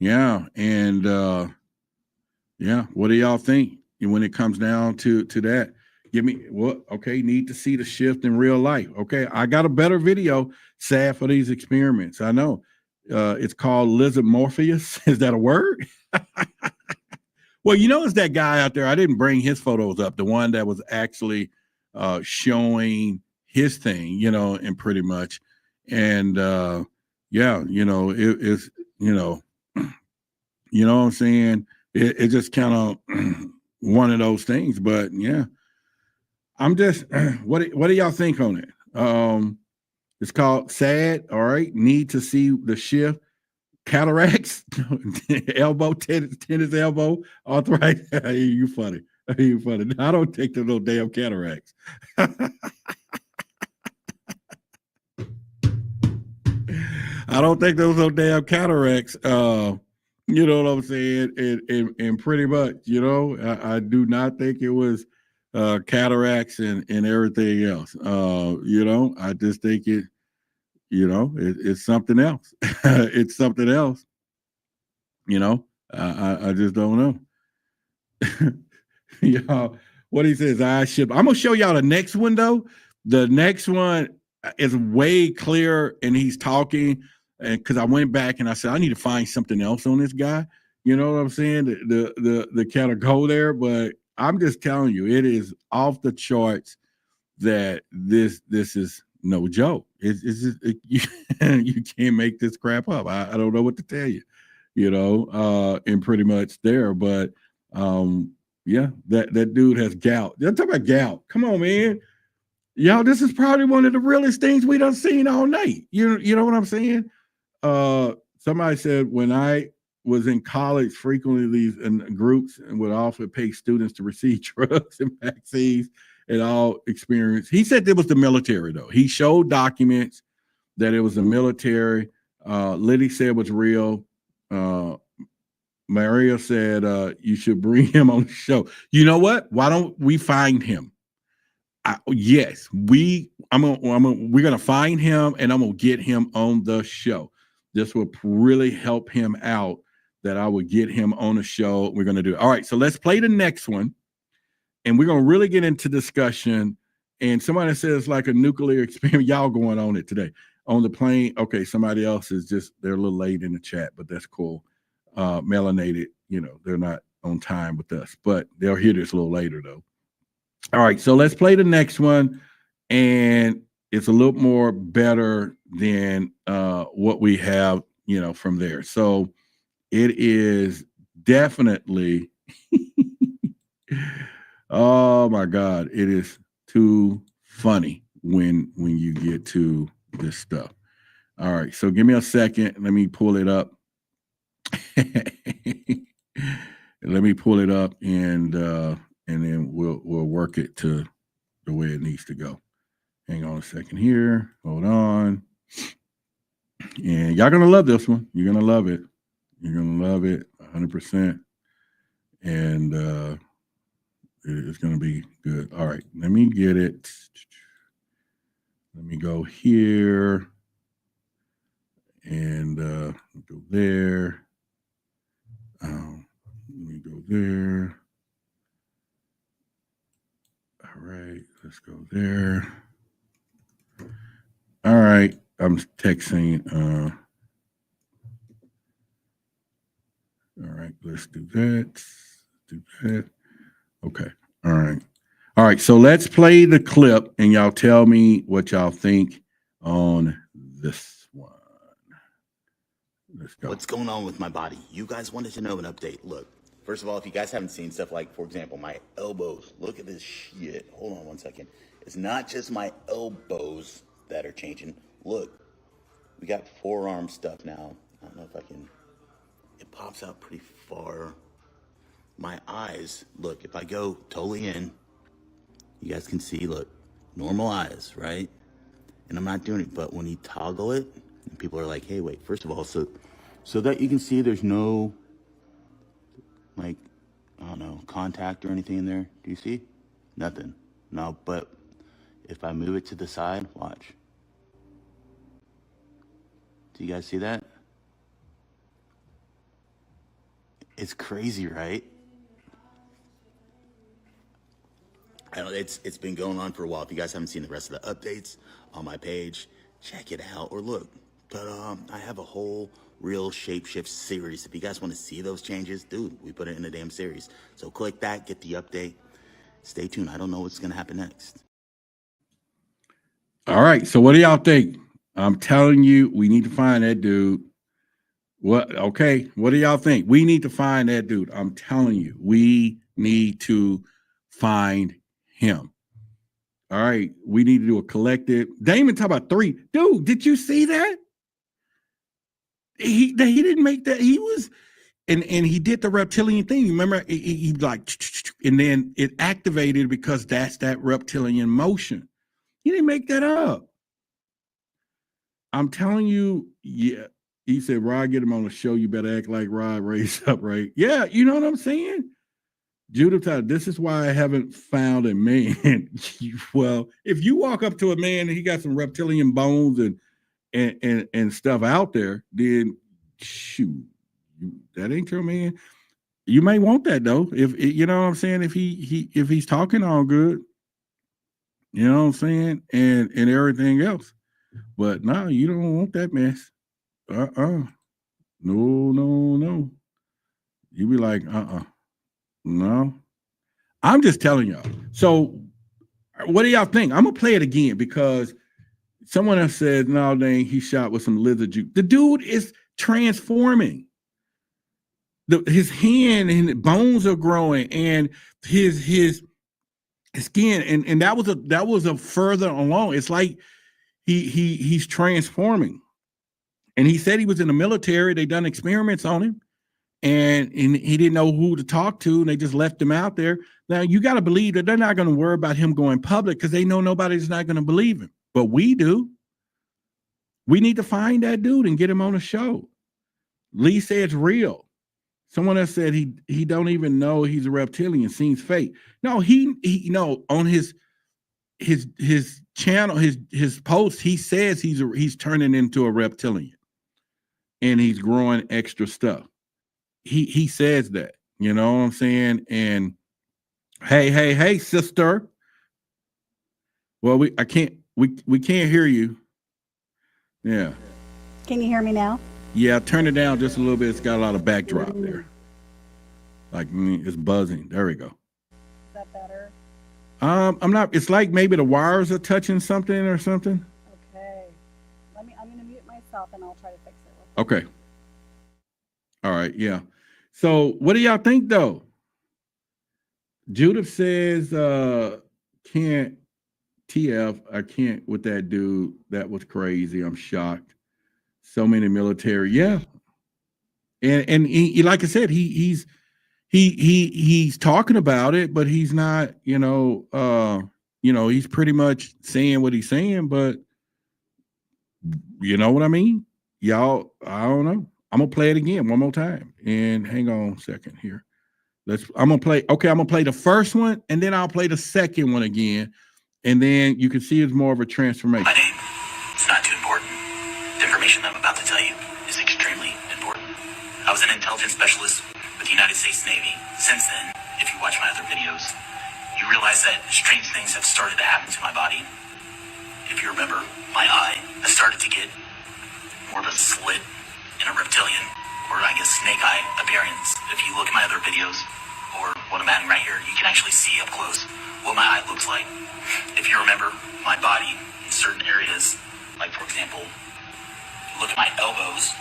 Speaker 2: Yeah, and yeah, what do y'all think when it comes down to that? Give me what? Okay, need to see the shift in real life. Okay, I got a better video, sad for these experiments. I know. It's called Lizard Morpheus. Is that a word? Well, you know, it's that guy out there. I didn't bring his photos up. The one that was actually showing his thing, you know, and pretty much. And yeah, you know, it's, you know what I'm saying? It just kind of one of those things. But yeah, I'm just, what do y'all think on it? It's called sad. All right. Need to see the shift. Cataracts, elbow, tennis elbow, arthritis. You funny. You funny. I don't take the little damn cataracts. I don't think those little damn cataracts. You know what I'm saying? And pretty much, you know, I do not think it was cataracts and everything else. You know, I just think it. You know, it's something else. It's something else. You know, I just don't know. You know, what he says, I'm going to show y'all the next one, though. The next one is way clearer, and he's talking, and because I went back and I said, I need to find something else on this guy. You know what I'm saying? The kind of go there, but I'm just telling you, it is off the charts that this is no joke. It's just, you can't make this crap up. I don't know what to tell you, you know, and pretty much there. But yeah, that dude has gout. They're talking about gout. Come on, man. Y'all, this is probably one of the realest things we done seen all night. You know what I'm saying? Somebody said when I was in college, frequently these groups and would often pay students to receive drugs and vaccines and all experience. He said it was the military, though. He showed documents that it was the military. Liddy said it was real. Maria said you should bring him on the show. You know what? Why don't we find him? Yes, we're gonna find him, and I'm gonna get him on the show. This will really help him out. That I would get him on the show. We're gonna do it. All right, so let's play the next one. And we're going to really get into discussion. And somebody says like a nuclear experiment. Y'all going on it today. On the plane. Okay, somebody else is just, they're a little late in the chat, but that's cool. Melanated, you know, they're not on time with us. But they'll hear this a little later, though. All right, so let's play the next one. And it's a little more better than what we have, you know, from there. So it is definitely... Oh my God, it is too funny when you get to this stuff. All right, so give me a second. Let me pull it up. Let me pull it up, and then we'll work it to the way it needs to go. Hang on a second here. Hold on. And y'all gonna love this one. You're gonna love it. You're gonna love it 100%. And it's going to be good. All right, let me get it. Let me go here and go there. Let me go there. All right, let's go there. All right, I'm texting. All right, let's do that. Do that. Okay. All right. So let's play the clip and y'all tell me what y'all think on this one. Let's go.
Speaker 10: What's going on with my body? You guys wanted to know an update. Look, first of all, if you guys haven't seen stuff like, for example, my elbows, look at this shit. Hold on one second. It's not just my elbows that are changing. Look, we got forearm stuff now. I don't know if I can, it pops out pretty far. My eyes, look, if I go totally in, you guys can see, look, normal eyes, right? And I'm not doing it, but when you toggle it, and people are like, hey, wait, first of all, so that you can see there's no, like, I don't know, contact or anything in there. Do you see? Nothing. No, but if I move it to the side, watch. Do you guys see that? It's crazy, right? I know it's been going on for a while. If you guys haven't seen the rest of the updates on my page, check it out or look. But I have a whole real shapeshift series. If you guys want to see those changes, dude, we put it in a damn series. So click that, get the update. Stay tuned. I don't know what's going to happen next.
Speaker 2: All right. So what do y'all think? I'm telling you, we need to find that dude. What? Okay. What do y'all think? We need to find that dude. I'm telling you, we need to find him. All right. We need to do a collective. Damon talk about 3. Dude, did you see that? He didn't make that. He was, and he did the reptilian thing. Remember, he like, and then it activated because that's that reptilian motion. He didn't make that up. I'm telling you, yeah. He said, Rod, get him on the show. You better act like Rod, raise up, right? Yeah, you know what I'm saying? Judith, this is why I haven't found a man. Well, if you walk up to a man and he got some reptilian bones and stuff out there, then shoot, that ain't your man. You may want that though. If you know what I'm saying, if he's talking all good, you know what I'm saying, and everything else. But no, you don't want that mess. No. You be like, no. I'm just telling y'all. So what do y'all think? I'm gonna play it again because someone else said, no, dang, he shot with some lizard juice. The dude is transforming. His hand and bones are growing, and his skin, and that was a further along. It's like he's transforming. And he said he was in the military. They done experiments on him, and he didn't know who to talk to, and they just left him out there. Now, you got to believe that they're not going to worry about him going public because they know nobody's not going to believe him. But we do. We need to find that dude and get him on the show. Lee said it's real. Someone else said he don't even know he's a reptilian, seems fake. No, he on his channel, his post, he says he's turning into a reptilian. And he's growing extra stuff. He says that, you know what I'm saying? And hey, sister. Well, we can't hear you. Yeah.
Speaker 11: Can you hear me now?
Speaker 2: Yeah, turn it down just a little bit. It's got a lot of backdrop there. Like it's buzzing. There we go. Is
Speaker 11: that better?
Speaker 2: I'm not. It's like maybe the wires are touching something or something.
Speaker 11: Okay. I'm gonna mute myself and I'll try to fix it.
Speaker 2: Okay. All right. Yeah. So what do y'all think though? Judith says, can't TF, I can't with that dude. That was crazy. I'm shocked. So many military. Yeah. And he, like I said, he's talking about it, but he's not, he's pretty much saying what he's saying, but you know what I mean? Y'all, I don't know. I'm gonna play it again one more time. And hang on a second here. I'm gonna play the first one and then I'll play the second one again. And then you can see it's more of a transformation.
Speaker 10: My name, it's not too important. The information I'm about to tell you is extremely important. I was an intelligence specialist with the United States Navy. Since then, if you watch my other videos, you realize that strange things have started to happen to my body. If you remember, my eye has started to get more of a slit in a reptilian, or I guess snake eye appearance. If you look at my other videos, or what I'm adding right here, you can actually see up close what my eye looks like. If you remember, my body in certain areas Like, for example, look at my elbows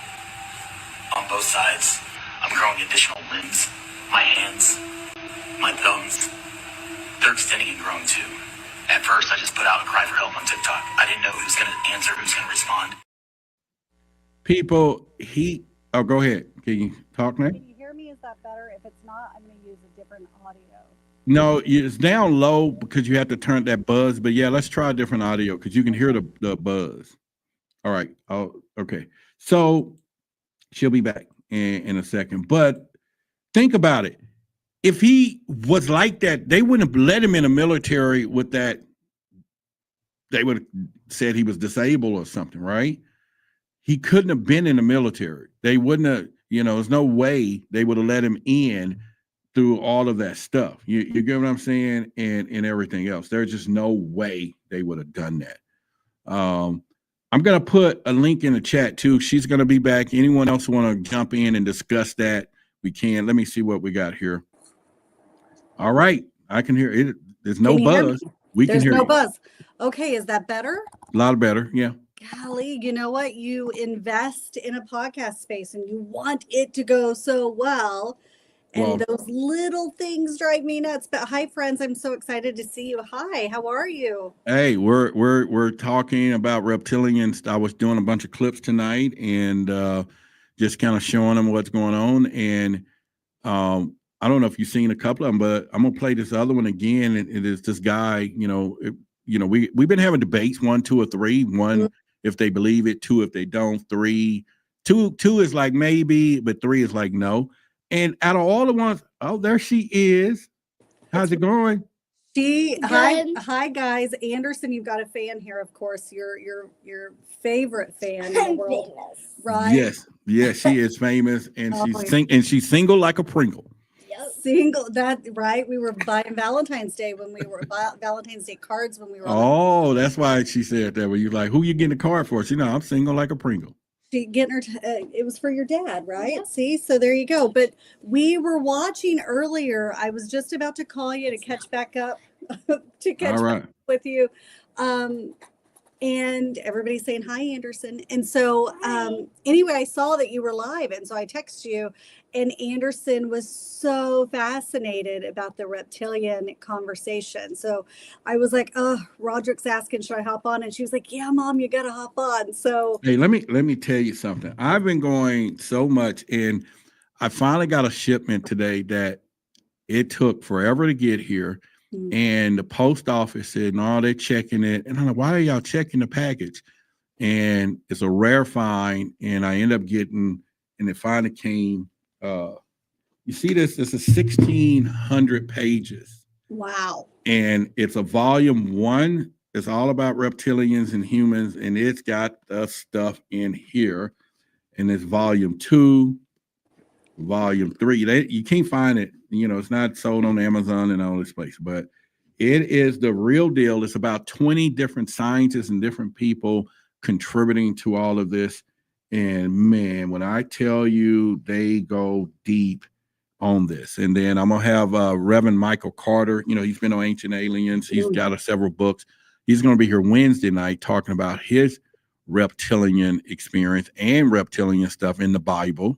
Speaker 10: on both sides. I'm growing additional limbs. My hands, my thumbs, they're extending and growing too. At first, I just put out a cry for help on TikTok. I didn't know who's going to answer, who's going to respond.
Speaker 2: People, oh, go ahead. Can you talk now?
Speaker 11: Can you hear me? Is that better? If it's not, I'm going to use a different audio.
Speaker 2: No, it's down low because you have to turn that buzz. But yeah, let's try a different audio because you can hear the buzz. All right. Oh, okay. So she'll be back in a second. But think about it. If he was like that, they wouldn't have let him in the military with that. They would have said he was disabled or something, right? He couldn't have been in the military. They wouldn't have, there's no way they would have let him in through all of that stuff. You get what I'm saying? And everything else. There's just no way they would have done that. I'm going to put a link in the chat too. She's going to be back. Anyone else want to jump in and discuss that? We can. Let me see what we got here. All right. I can hear it. There's no buzz. We can hear
Speaker 11: There's no
Speaker 2: you.
Speaker 11: buzz. Okay. Is that better?
Speaker 2: A lot better. Yeah.
Speaker 11: Golly, you know what? You invest in a podcast space and you want it to go so well. And those little things drive me nuts. But hi, friends. I'm so excited to see you. Hi, how are you?
Speaker 2: Hey, we're talking about reptilians. I was doing a bunch of clips tonight and just kind of showing them what's going on. And I don't know if you've seen a couple of them, but I'm gonna play this other one again. And it is this guy. We've been having debates 1, 2, or 3. 1 if they believe it, 2 if they don't, 3. 2 is like maybe, but 3 is like no. And out of all the ones, oh, there she is. How's it going?
Speaker 11: Hi guys. Anderson, you've got a fan here, of course. Your favorite fan in the world, right?
Speaker 2: Yes, she is famous, and she's single like a Pringle.
Speaker 11: Single, that right? We were buying Valentine's Day Valentine's Day cards when we were.
Speaker 2: Oh, that's why she said that. When you like, who you getting a card for? She I'm single like a Pringle.
Speaker 11: She getting her. It was for your dad, right? Yep. See, so there you go. But we were watching earlier. I was just about to call you to catch back up, up with you. And everybody's saying hi, Anderson. And so anyway, I saw that you were live, and so I texted you. And Anderson was so fascinated about the reptilian conversation. So I was like, "Oh, Roderick's asking, should I hop on?" And she was like, "Yeah, Mom, you got to hop on." So
Speaker 2: hey, let me tell you something. I've been going so much, and I finally got a shipment today that it took forever to get here. And the post office said, "No, they're checking it." And I'm like, "Why are y'all checking the package?" And it's a rare find, and I end up getting, and it finally came. You see this is 1,600 pages.
Speaker 11: Wow.
Speaker 2: And it's a volume 1. It's all about reptilians and humans, and it's got the stuff in here. And it's volume 2, volume 3. You can't find it. It's not sold on Amazon and all this place, but it is the real deal. It's about 20 different scientists and different people contributing to all of this. And man, when I tell you, they go deep on this. And then I'm gonna have Reverend Michael Carter. He's been on Ancient Aliens. He's got several books. He's gonna be here Wednesday night talking about his reptilian experience and reptilian stuff in the Bible.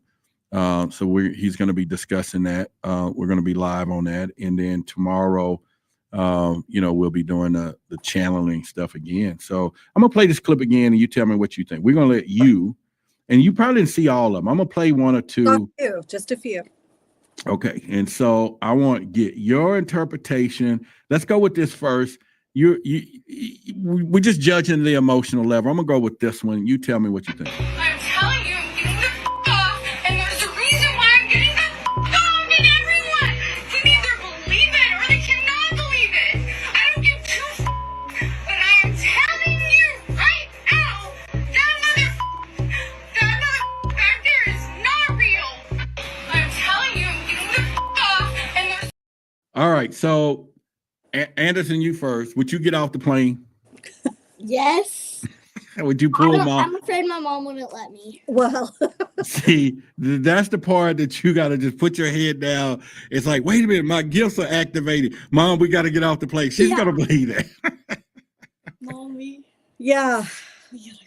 Speaker 2: So he's gonna be discussing that. We're gonna be live on that. And then tomorrow, we'll be doing the channeling stuff again. So I'm gonna play this clip again, and you tell me what you think. We're gonna let you. And you probably didn't see all of them. I'm going to play 1 or 2.
Speaker 11: Just a few.
Speaker 2: Okay. And so I want to get your interpretation. Let's go with this first. We're just judging the emotional level. I'm going to go with this one. You tell me what you think.
Speaker 8: I'm telling you, I'm getting the off, and there's a reason why I'm getting the off, and everyone can either believe it or they cannot believe it. I don't give two but I am telling you right now, that mother back there is not real. I'm telling you, I'm getting the off, and there's.
Speaker 2: All right. So, Anderson, you first. Would you get off the plane?
Speaker 12: Yes.
Speaker 2: Would you pull Mom?
Speaker 12: I'm afraid my mom wouldn't let me.
Speaker 11: Well,
Speaker 2: see, that's the part that you got to just put your head down. It's like, wait a minute, my gifts are activated. Mom, we got to get off the plane. She's going to believe that.
Speaker 12: Mommy.
Speaker 11: Yeah.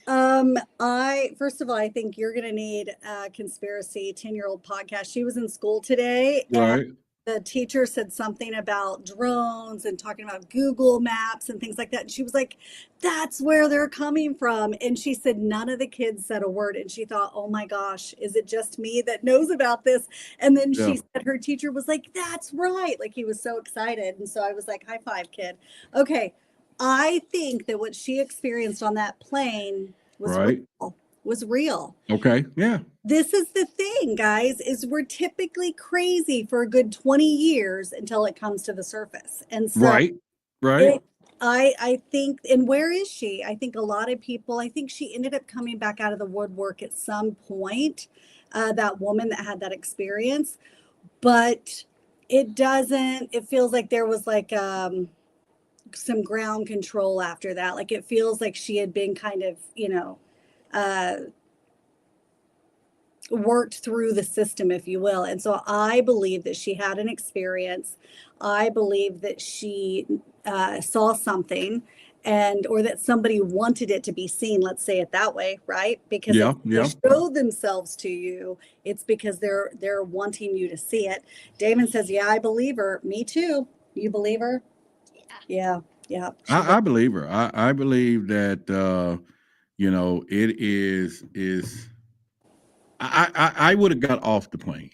Speaker 11: First of all, I think you're going to need a conspiracy 10-year-old podcast. She was in school today,
Speaker 2: Right.
Speaker 11: and the teacher said something about drones and talking about Google Maps and things like that. And she was like, that's where they're coming from. And she said none of the kids said a word. And she thought, oh my gosh, is it just me that knows about this? And then she said her teacher was like, that's right. Like, he was so excited. And so I was like, high five, kid. Okay. I think that what she experienced on that plane was real.
Speaker 2: Okay. Yeah.
Speaker 11: This is the thing, guys, is we're typically crazy for a good 20 years until it comes to the surface. And so
Speaker 2: Right.
Speaker 11: I think, and where is she? I think a lot of people, I think she ended up coming back out of the woodwork at some point, that woman that had that experience, but it feels like there was like, some ground control after that. Like, it feels like she had been kind of, worked through the system, if you will. And so I believe that she had an experience. I believe that she saw something, or that somebody wanted it to be seen. Let's say it that way, right? Because if they show themselves to you, it's because they're wanting you to see it. Damon says, yeah, I believe her. Me too. You believe her? Yeah.
Speaker 2: I believe her. I believe that it is. I would have got off the plane.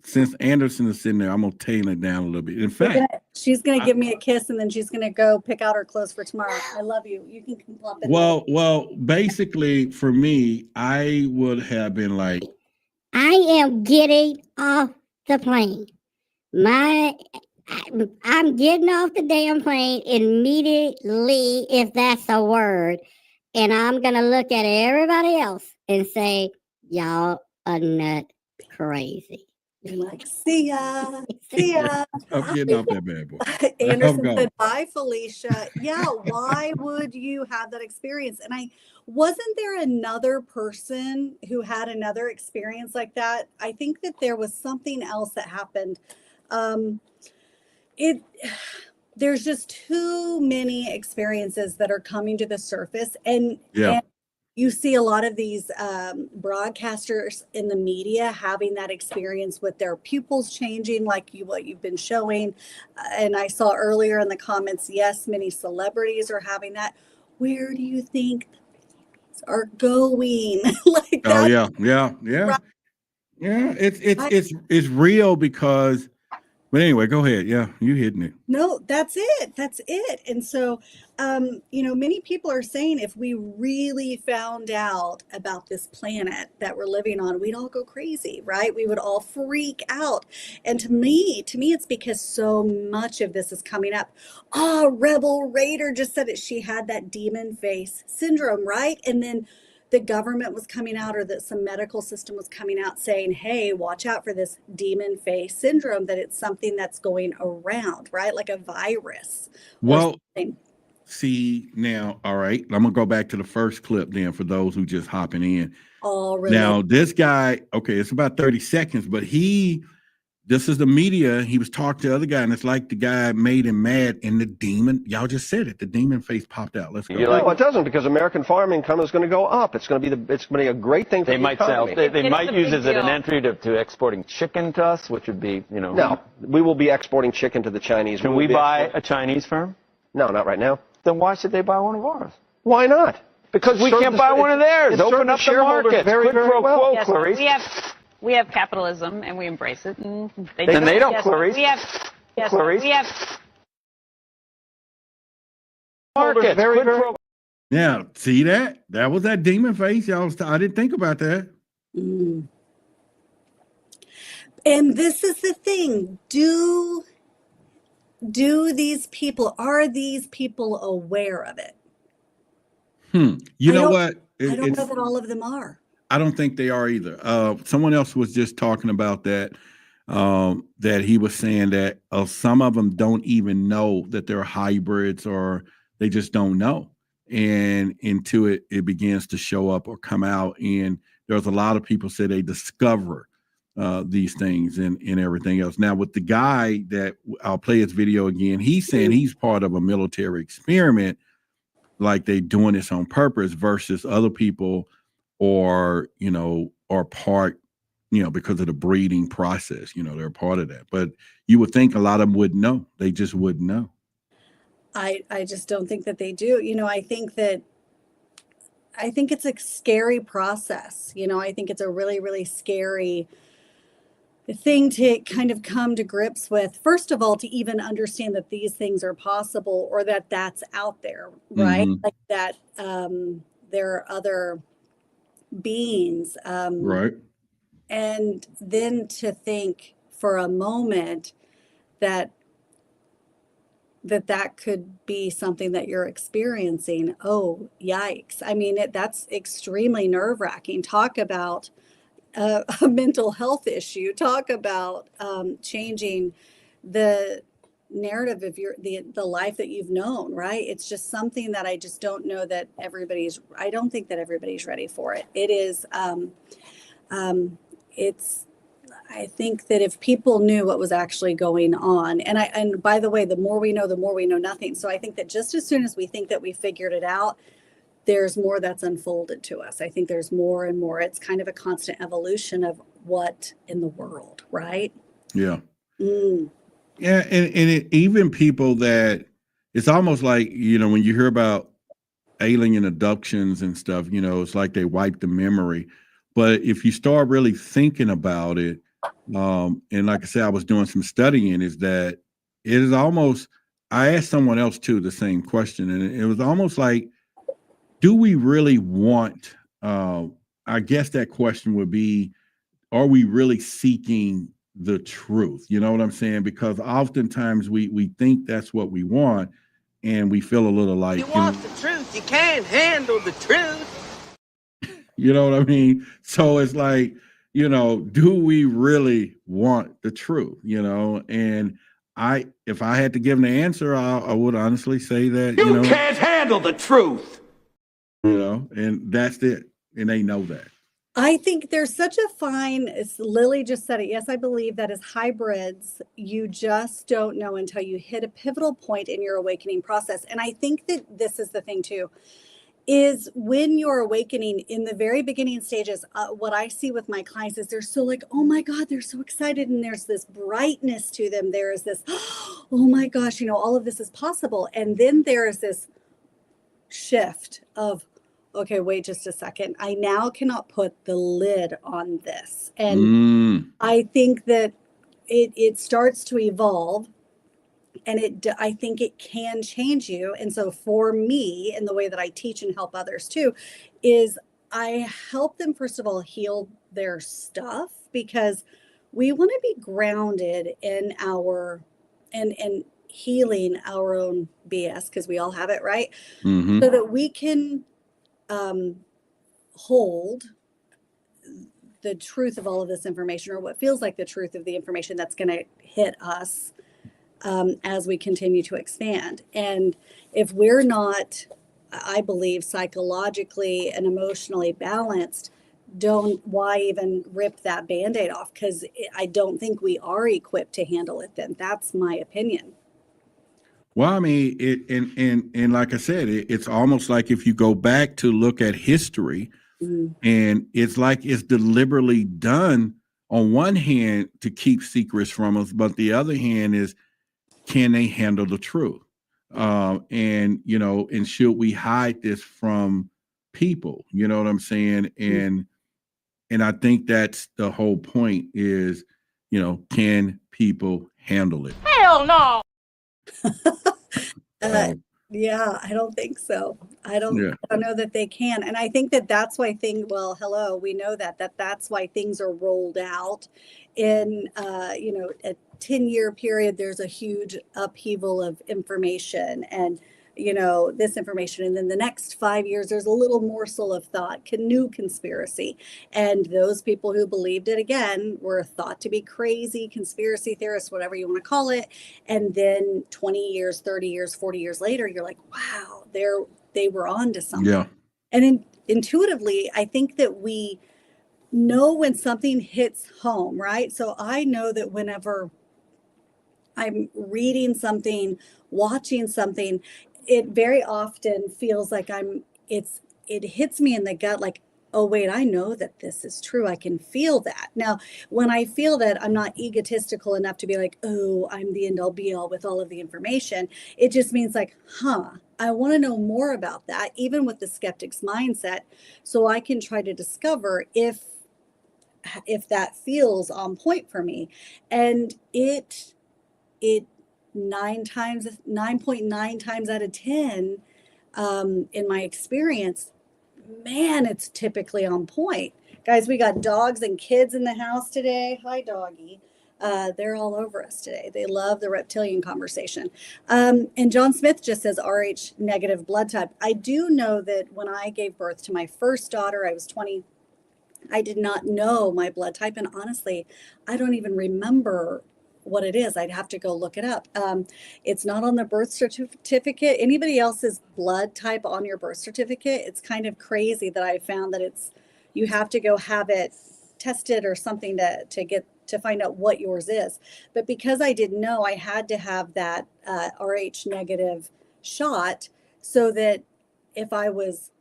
Speaker 2: Since Anderson is sitting there, I'm gonna tame it down a little bit. In fact,
Speaker 11: she's gonna give me a kiss, and then she's gonna go pick out her clothes for tomorrow. I love you. You can come up.
Speaker 2: Well, basically, for me, I would have been like,
Speaker 13: I am getting off the plane. I'm getting off the damn plane immediately, if that's a word, and I'm gonna look at everybody else and say, y'all are not crazy.
Speaker 11: You're like, see ya.
Speaker 2: I'm getting off that bad boy.
Speaker 11: Anderson said, bye, Felicia. Yeah, why would you have that experience? And wasn't there another person who had another experience like that? I think that there was something else that happened. There's just too many experiences that are coming to the surface, and you see a lot of these broadcasters in the media having that experience with their pupils changing, like what you've been showing. And I saw earlier in the comments, yes, many celebrities are having that. Where do you think are going? Like that?
Speaker 2: Oh yeah. Right. Yeah, it's real because. But anyway, go ahead. Yeah, you hitting it.
Speaker 11: No, that's it. And so, many people are saying if we really found out about this planet that we're living on, we'd all go crazy, right? We would all freak out. And to me, it's because so much of this is coming up. Rebel Raider just said it. She had that demon face syndrome, right? And then the government was coming out, or that some medical system was coming out saying, hey, watch out for this demon face syndrome, that it's something that's going around, right? Like a virus.
Speaker 2: Well, see now, all right, I'm gonna go back to the first clip then for those who just hopping in.
Speaker 11: Oh, really?
Speaker 2: Now this guy, okay, it's about 30 seconds, but this is the media. He was talking to the other guy, and it's like the guy made him mad, and the demon, y'all just said it, the demon face popped out. Let's go.
Speaker 3: No, it doesn't, because American farm income is going to go up. It's going to be a great thing for the economy.
Speaker 4: They might use it as an entry to exporting chicken to us, which would be,
Speaker 3: No, we will be exporting chicken to the Chinese.
Speaker 4: Can we buy a Chinese firm?
Speaker 3: No, not right now.
Speaker 4: Then why should they buy one of ours?
Speaker 3: Why not?
Speaker 4: Because we can't buy one of theirs. Open up the market.
Speaker 3: Very, very well.
Speaker 5: Yes, we have capitalism, and we embrace it. And they
Speaker 4: don't, Clarice.
Speaker 5: We have
Speaker 4: markets.
Speaker 3: Very, very.
Speaker 2: Yeah, see that? That was that demon face. I didn't think about that.
Speaker 11: Mm. And this is the thing. Are these people aware of it?
Speaker 2: You know what?
Speaker 11: I don't know that all of them are.
Speaker 2: I don't think they are either. Someone else was just talking about that, that he was saying that some of them don't even know that they're hybrids, or they just don't know. And into it begins to show up or come out. And there's a lot of people say they discover these things and everything else. Now with the guy that I'll play his video again, he's saying he's part of a military experiment like they're doing this on purpose versus other people, or, you know, are part, you know, because of the breeding process, you know, they're part of that. But you would think a lot of them would know. They just wouldn't know.
Speaker 11: I just don't think that they do. You know, I think it's a scary process. You know, I think it's a really, really scary thing to kind of come to grips with. First of all, to even understand that these things are possible, or that that's out there, right?
Speaker 2: Mhm.
Speaker 11: Like that there are other beings.
Speaker 2: Right.
Speaker 11: And then to think for a moment that that could be something that you're experiencing. Oh, yikes. I mean, that's extremely nerve-wracking. Talk about a mental health issue. Talk about changing the narrative of the life that you've known, right? It's just something that I just don't know that I don't think that everybody's ready for it. It is, I think that if people knew what was actually going on, and by the way, the more we know nothing. So I think that just as soon as we think that we figured it out, there's more that's unfolded to us. I think there's more and more. It's kind of a constant evolution of what in the world, right?
Speaker 2: Yeah.
Speaker 11: Mm.
Speaker 2: Yeah. And even people that, it's almost like, you know, when you hear about alien abductions and stuff, you know, it's like they wipe the memory. But if you start really thinking about it, and like I said, I was doing some studying, is that it is almost, I asked someone else too the same question, and it was almost like, do we really want, I guess that question would be, are we really seeking the truth? You know what I'm saying? Because oftentimes we think that's what we want, and we feel a little like,
Speaker 14: You want the truth, you can't handle the truth.
Speaker 2: you know what I mean? So it's like, you know, do we really want the truth? You know, and if I had to give an answer, I would honestly say that, you know,
Speaker 14: can't handle the truth.
Speaker 2: you know, and that's it. And they know that.
Speaker 11: I think there's such a fine, as Lily just said it. Yes, I believe that as hybrids, you just don't know until you hit a pivotal point in your awakening process. And I think that this is the thing too, is when you're awakening in the very beginning stages, what I see with my clients is they're so like, oh my God, they're so excited. And there's this brightness to them. There is this, oh my gosh, you know, all of this is possible. And then there is this shift of, okay, wait just a second. I now cannot put the lid on this. And I think that it starts to evolve, and I think it can change you. And so for me, in the way that I teach and help others too, is I help them, first of all, heal their stuff, because we want to be grounded in and healing our own BS, because we all have it, right?
Speaker 2: Mm-hmm.
Speaker 11: So that we can hold the truth of all of this information, or what feels like the truth of the information that's going to hit us as we continue to expand. And if we're not, I believe, psychologically and emotionally balanced, why even rip that Band-Aid off? Because I don't think we are equipped to handle it then. That's my opinion.
Speaker 2: Well, I mean, and like I said, it's almost like if you go back to look at history, and it's like it's deliberately done on one hand to keep secrets from us, but the other hand is, can they handle the truth? And, you know, and should we hide this from people? You know what I'm saying? And I think that's the whole point is, you know, can people handle it?
Speaker 8: Hell no.
Speaker 11: Yeah, I don't think so. I don't know that they can. And I think that that's why we know that's why things are rolled out in, you know, a 10-year period. There's a huge upheaval of information and, you know, this information. And then the next 5 years, there's a little morsel of thought, new conspiracy. And those people who believed it, again, were thought to be crazy conspiracy theorists, whatever you want to call it. And then 20 years, 30 years, 40 years later, you're like, wow, they were on to something.
Speaker 2: Yeah.
Speaker 11: And intuitively, I think that we know when something hits home, right? So I know that whenever I'm reading something, watching something, it very often feels like it hits me in the gut like, oh, wait, I know that this is true. I can feel that. Now, when I feel that, I'm not egotistical enough to be like, oh, I'm the end all be all with all of the information. It just means like, I want to know more about that, even with the skeptic's mindset, so I can try to discover if that feels on point for me. And it 9.9 times out of 10, in my experience, man, it's typically on point. Guys, we got dogs and kids in the house today. Hi, doggy. They're all over us today. They love the reptilian conversation. And John Smith just says RH negative blood type. I do know that when I gave birth to my first daughter, I was 20. I did not know my blood type. And honestly, I don't even remember what it is. I'd have to go look it up. It's not on the birth certificate. Anybody else's blood type on your birth certificate? It's kind of crazy that I found that you have to go have it tested or something to find out what yours is. But because I didn't know, I had to have that RH negative shot so that if I was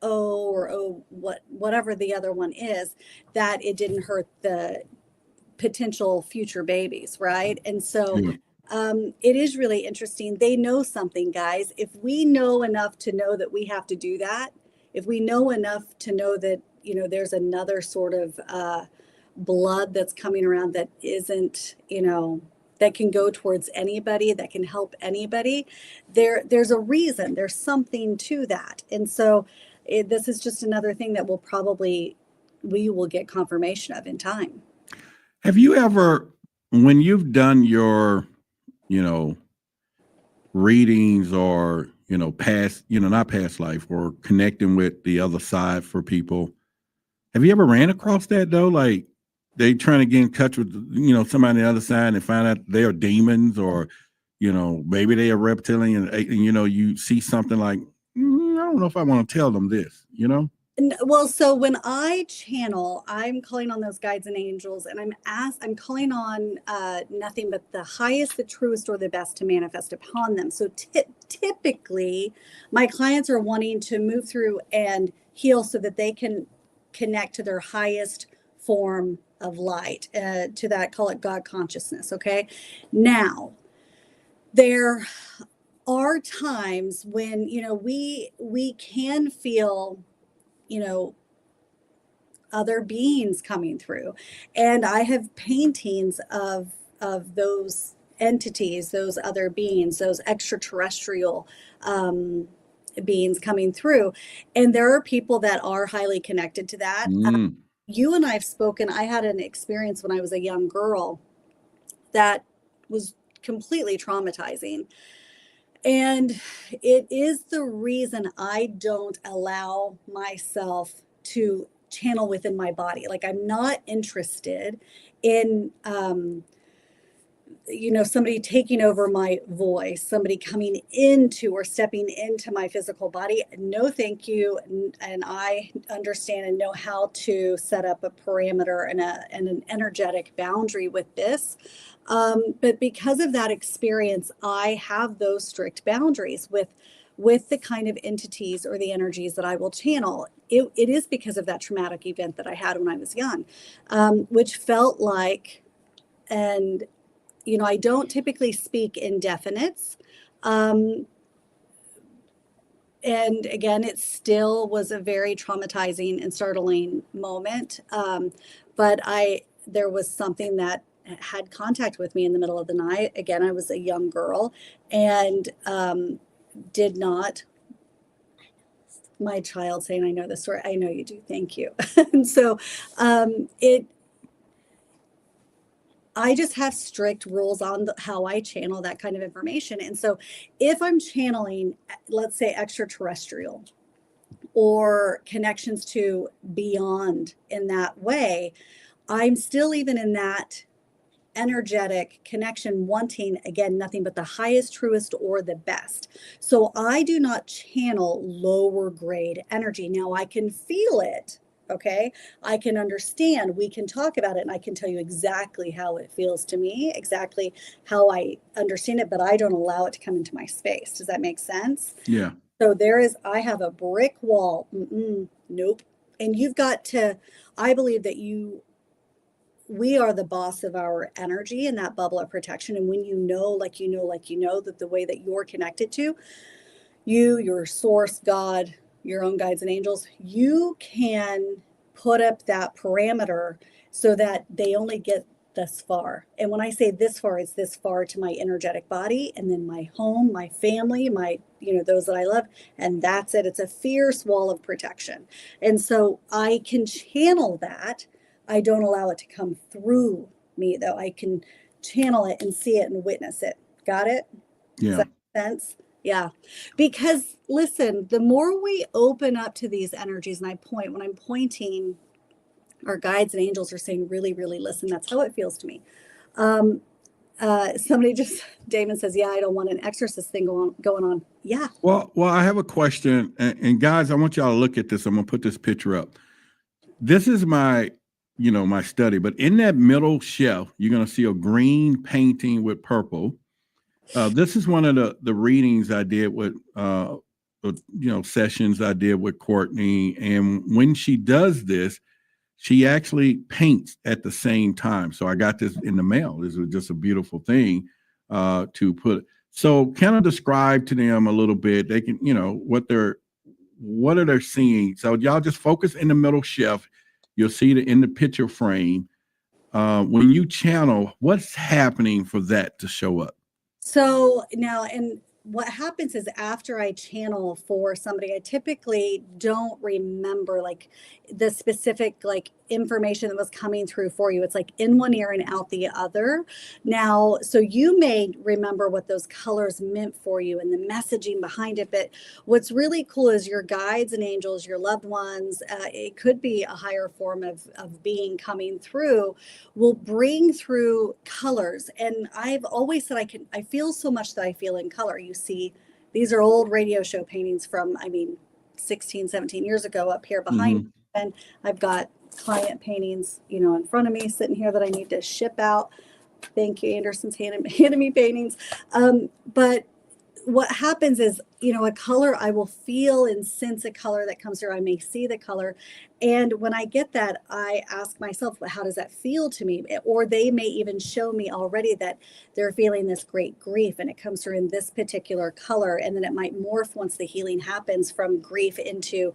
Speaker 11: whatever the other one is, that it didn't hurt the potential future babies, right? And so it is really interesting. They know something, guys. If we know enough to know that we have to do that, if we know enough to know that, there's another sort of blood that's coming around that isn't, that can go towards anybody, that can help anybody, there's a reason, there's something to that. And so this is just another thing that we will get confirmation of in time.
Speaker 2: Have you ever, when you've done your, readings or, past, not past life or connecting with the other side for people, have you ever ran across that though? Like they trying to get in touch with, somebody on the other side and find out they're demons or, maybe they are reptilian and, you see something like, I don't know if I want to tell them this,
Speaker 11: Well, so when I channel, I'm calling on those guides and angels, and I'm calling on nothing but the highest, the truest, or the best to manifest upon them. So typically, my clients are wanting to move through and heal so that they can connect to their highest form of light, to that, call it God consciousness. Okay. Now, there are times when, we can feel, other beings coming through. And I have paintings of those entities, those other beings, those extraterrestrial beings coming through. And there are people that are highly connected to that. You and I have spoken. I had an experience when I was a young girl that was completely traumatizing. And it is the reason I don't allow myself to channel within my body. Like I'm not interested in, somebody taking over my voice, somebody coming into or stepping into my physical body. No, thank you. And I understand and know how to set up a parameter and an energetic boundary with this. But because of that experience, I have those strict boundaries with the kind of entities or the energies that I will channel. It is because of that traumatic event that I had when I was young, which felt like, and, I don't typically speak in definites. And again, it still was a very traumatizing and startling moment. But there was something that had contact with me in the middle of the night. Again, I was a young girl and did not, my child saying, I know the story. I know you do. Thank you. And so I just have strict rules on how I channel that kind of information. And so if I'm channeling, let's say extraterrestrial or connections to beyond in that way, I'm still even in that energetic connection, wanting, again, nothing but the highest, truest, or the best. So I do not channel lower grade energy. Now I can feel it Okay. I can understand, we can talk about it, and I can tell you exactly how it feels to me, exactly how I understand it, but I don't allow it to come into my space. Does that make sense?
Speaker 2: Yeah.
Speaker 11: So I have a brick wall. Nope. And you've got to, I believe that we are the boss of our energy in that bubble of protection. And when you know that the way that you're connected to you, your source, God, your own guides and angels, you can put up that parameter so that they only get this far. And when I say this far, it's this far to my energetic body, and then my home, my family, those that I love. And that's it. It's a fierce wall of protection. And so I can channel that. I don't allow it to come through me, though. I can channel it and see it and witness it. Got it?
Speaker 2: Yeah.
Speaker 11: Does that make sense? Yeah. Because listen, the more we open up to these energies, and when I'm pointing, our guides and angels are saying, really, really listen. That's how it feels to me. Damon says, yeah, I don't want an exorcist thing going on. Yeah.
Speaker 2: Well, I have a question, and guys, I want y'all to look at this. I'm gonna put this picture up. This is my study, but in that middle shelf, you're gonna see a green painting with purple. This is one of the readings I did with, sessions I did with Courtney. And when she does this, she actually paints at the same time. So I got this in the mail. This was just a beautiful thing to put. So kind of describe to them a little bit. They can, what are they seeing? So y'all just focus in the middle shelf. You'll see it in the picture frame. When you channel, what's happening for that to show up?
Speaker 11: So now, and what happens is after I channel for somebody, I typically don't remember like the specific information that was coming through for you. It's like in one ear and out the other. Now, so you may remember what those colors meant for you and the messaging behind it. But what's really cool is your guides and angels, your loved ones, it could be a higher form of being coming through, will bring through colors. And I've always said I feel so much that I feel in color. You see, these are old radio show paintings from, 16, 17 years ago up here behind me. And I've got client paintings, in front of me sitting here that I need to ship out. Thank you, Anderson's handed me paintings. But what happens is, a color, I will feel and sense a color that comes through. I may see the color. And when I get that, I ask myself, how does that feel to me? Or they may even show me already that they're feeling this great grief and it comes through in this particular color. And then it might morph once the healing happens from grief into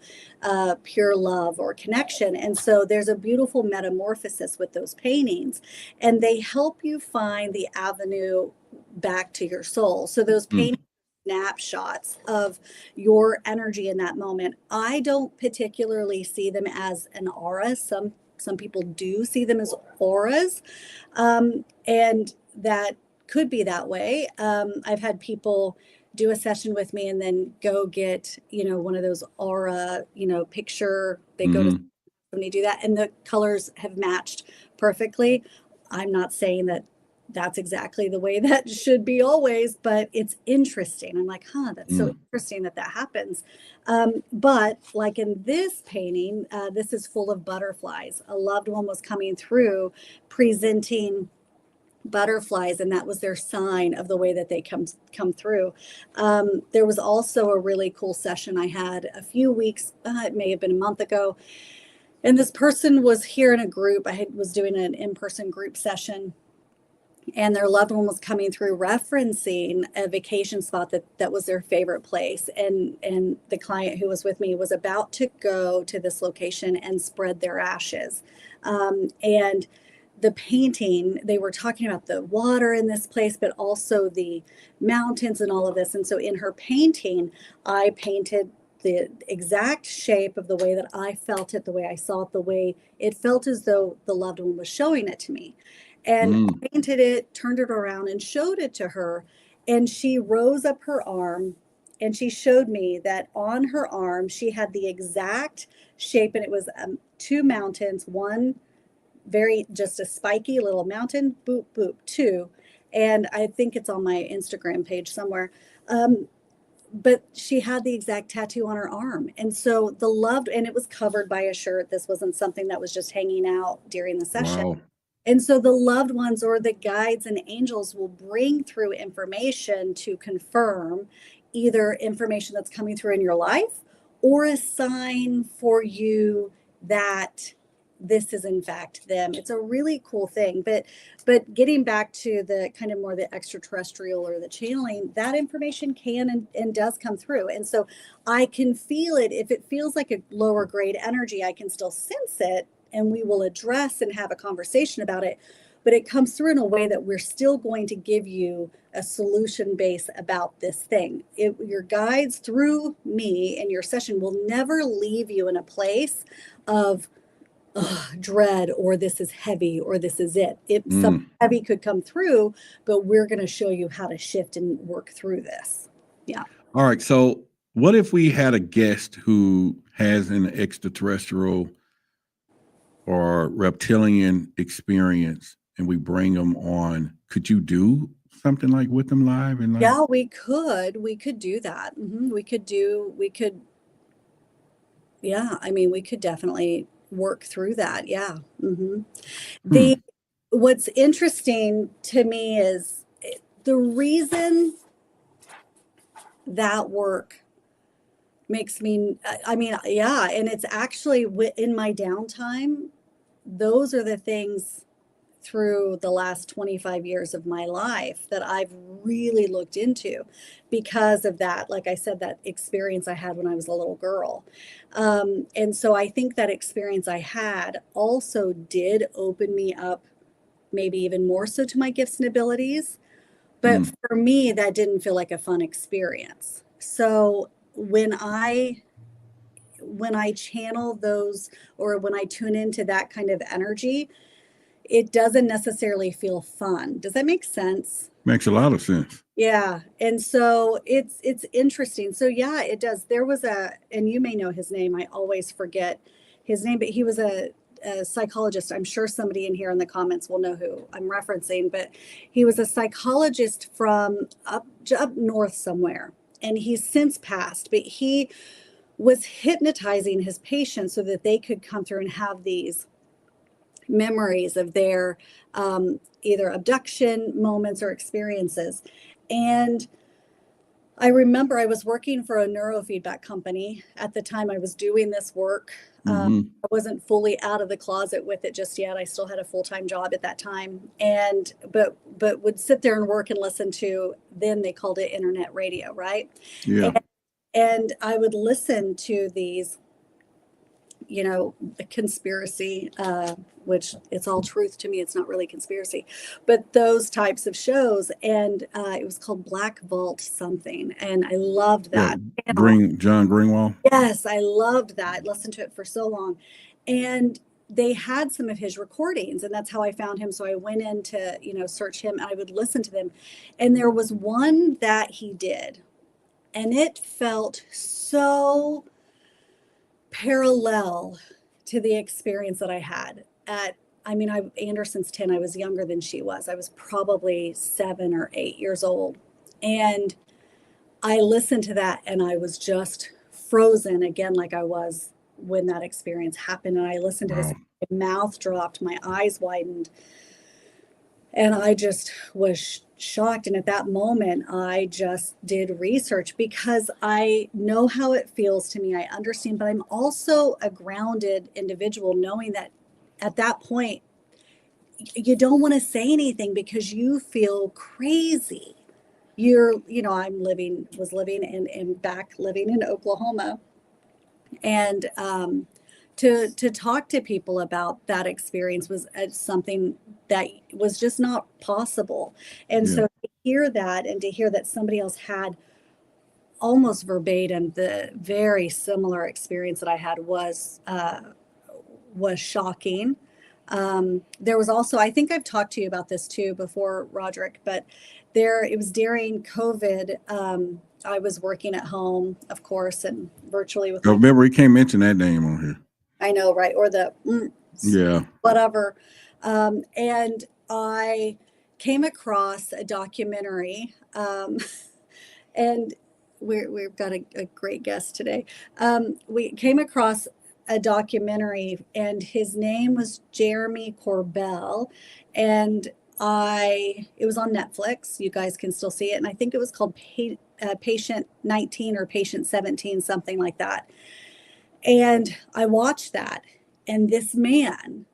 Speaker 11: pure love or connection. And so there's a beautiful metamorphosis with those paintings, and they help you find the avenue back to your soul. So those paintings, snapshots of your energy in that moment. I don't particularly see them as an aura. Some people do see them as auras, and that could be that way. I've had people do a session with me and then go get one of those aura picture. They go to when they do that, and the colors have matched perfectly. I'm not saying that that's exactly the way that should be always, but it's interesting. I'm like, that's so interesting that happens. But like in this painting, this is full of butterflies. A loved one was coming through presenting butterflies, and that was their sign of the way that they come through. There was also a really cool session I had a few weeks, it may have been a month ago. And this person was here in a group. I was doing an in-person group session, and their loved one was coming through referencing a vacation spot that was their favorite place. And the client who was with me was about to go to this location and spread their ashes. And the painting, they were talking about the water in this place, but also the mountains and all of this. And so in her painting, I painted the exact shape of the way that I felt it, the way I saw it, the way it felt as though the loved one was showing it to me. And painted it, turned it around and showed it to her. And she rose up her arm and she showed me that on her arm, she had the exact shape. And it was 2 mountains, one just a spiky little mountain, boop, boop, 2. And I think it's on my Instagram page somewhere. but she had the exact tattoo on her arm. And so and it was covered by a shirt. This wasn't something that was just hanging out during the session.
Speaker 2: Wow.
Speaker 11: And so the loved ones or the guides and angels will bring through information to confirm either information that's coming through in your life or a sign for you that this is in fact them. It's a really cool thing. But getting back to the kind of more the extraterrestrial or the channeling, that information can and does come through. And so I can feel it. If it feels like a lower grade energy, I can still sense it, and we will address and have a conversation about it. But it comes through in a way that we're still going to give you a solution base about this thing. Your guides through me and your session will never leave you in a place of dread, or this is heavy, or this is it. Something heavy could come through, but we're going to show you how to shift and work through this. Yeah.
Speaker 2: All right. So what if we had a guest who has an extraterrestrial or reptilian experience and we bring them on? Could you do something like with them live? And
Speaker 11: Yeah, we could do that. We could, yeah, I mean, we could definitely work through that. Yeah. What's interesting to me is the reason that work makes me, I mean, yeah. And it's actually in my downtime, those are the things through the last 25 years of my life that I've really looked into because of that. Like I said, that experience I had when I was a little girl. And so I think that experience I had also did open me up, maybe even more so to my gifts and abilities. But for me, that didn't feel like a fun experience. So when I channel those, or when I tune into that kind of energy, it doesn't necessarily feel fun. Does that make sense?
Speaker 2: Makes a lot of sense.
Speaker 11: Yeah. And so it's interesting. So yeah, it does. There was and you may know his name. I always forget his name, but he was a psychologist. I'm sure somebody in here in the comments will know who I'm referencing, but he was a psychologist from up north somewhere. And he's since passed, but he was hypnotizing his patients so that they could come through and have these memories of their either abduction moments or experiences. And I remember I was working for a neurofeedback company at the time I was doing this work. I wasn't fully out of the closet with it just yet. I still had a full-time job at that time, and but would sit there and work and listen to, then they called it internet radio, right?
Speaker 2: Yeah.
Speaker 11: And I would listen to these, you know, conspiracy, which it's all truth to me. It's not really conspiracy, but those types of shows. And it was called Black Vault something. And I loved that.
Speaker 2: Yeah. John Greenwald.
Speaker 11: Yes, I loved that. Listened to it for so long. And they had some of his recordings, and that's how I found him. So I went in to, you know, search him, and I would listen to them. And there was one that he did, and it felt so parallel to the experience that I had Anderson's 10, I was younger than she was. I was probably 7 or 8 years old. And I listened to that and I was just frozen again, like I was when that experience happened. And I listened to this, my mouth dropped, my eyes widened, and I just was shocked. And at that moment, I just did research because I know how it feels to me. I understand, but I'm also a grounded individual, knowing that at that point, you don't want to say anything because you feel crazy. I was living in Oklahoma, and to talk to people about that experience was something that was just not possible. And so to hear that, and to hear that somebody else had almost verbatim the very similar experience that I had was shocking. There was also, I think I've talked to you about this too before, Roderick, but it was during COVID. I was working at home, of course, and virtually with.
Speaker 2: Remember, we can't mention that name on here.
Speaker 11: I know, right? Or the whatever. And I came across a documentary, and we've got a great guest today. We came across a documentary, and his name was Jeremy Corbell, and it was on Netflix. You guys can still see it, and I think it was called Patient 19 or Patient 17, something like that. And I watched that, and this man,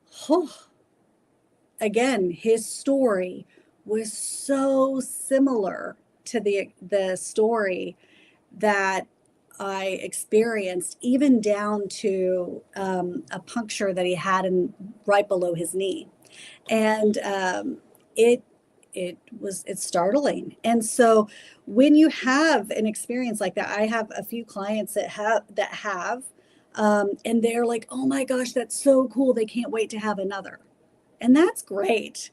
Speaker 11: again, his story was so similar to the story that I experienced, even down to a puncture that he had right below his knee. And it's startling. And so when you have an experience like that, I have a few clients that have, and they're like, oh my gosh, that's so cool. They can't wait to have another. And that's great.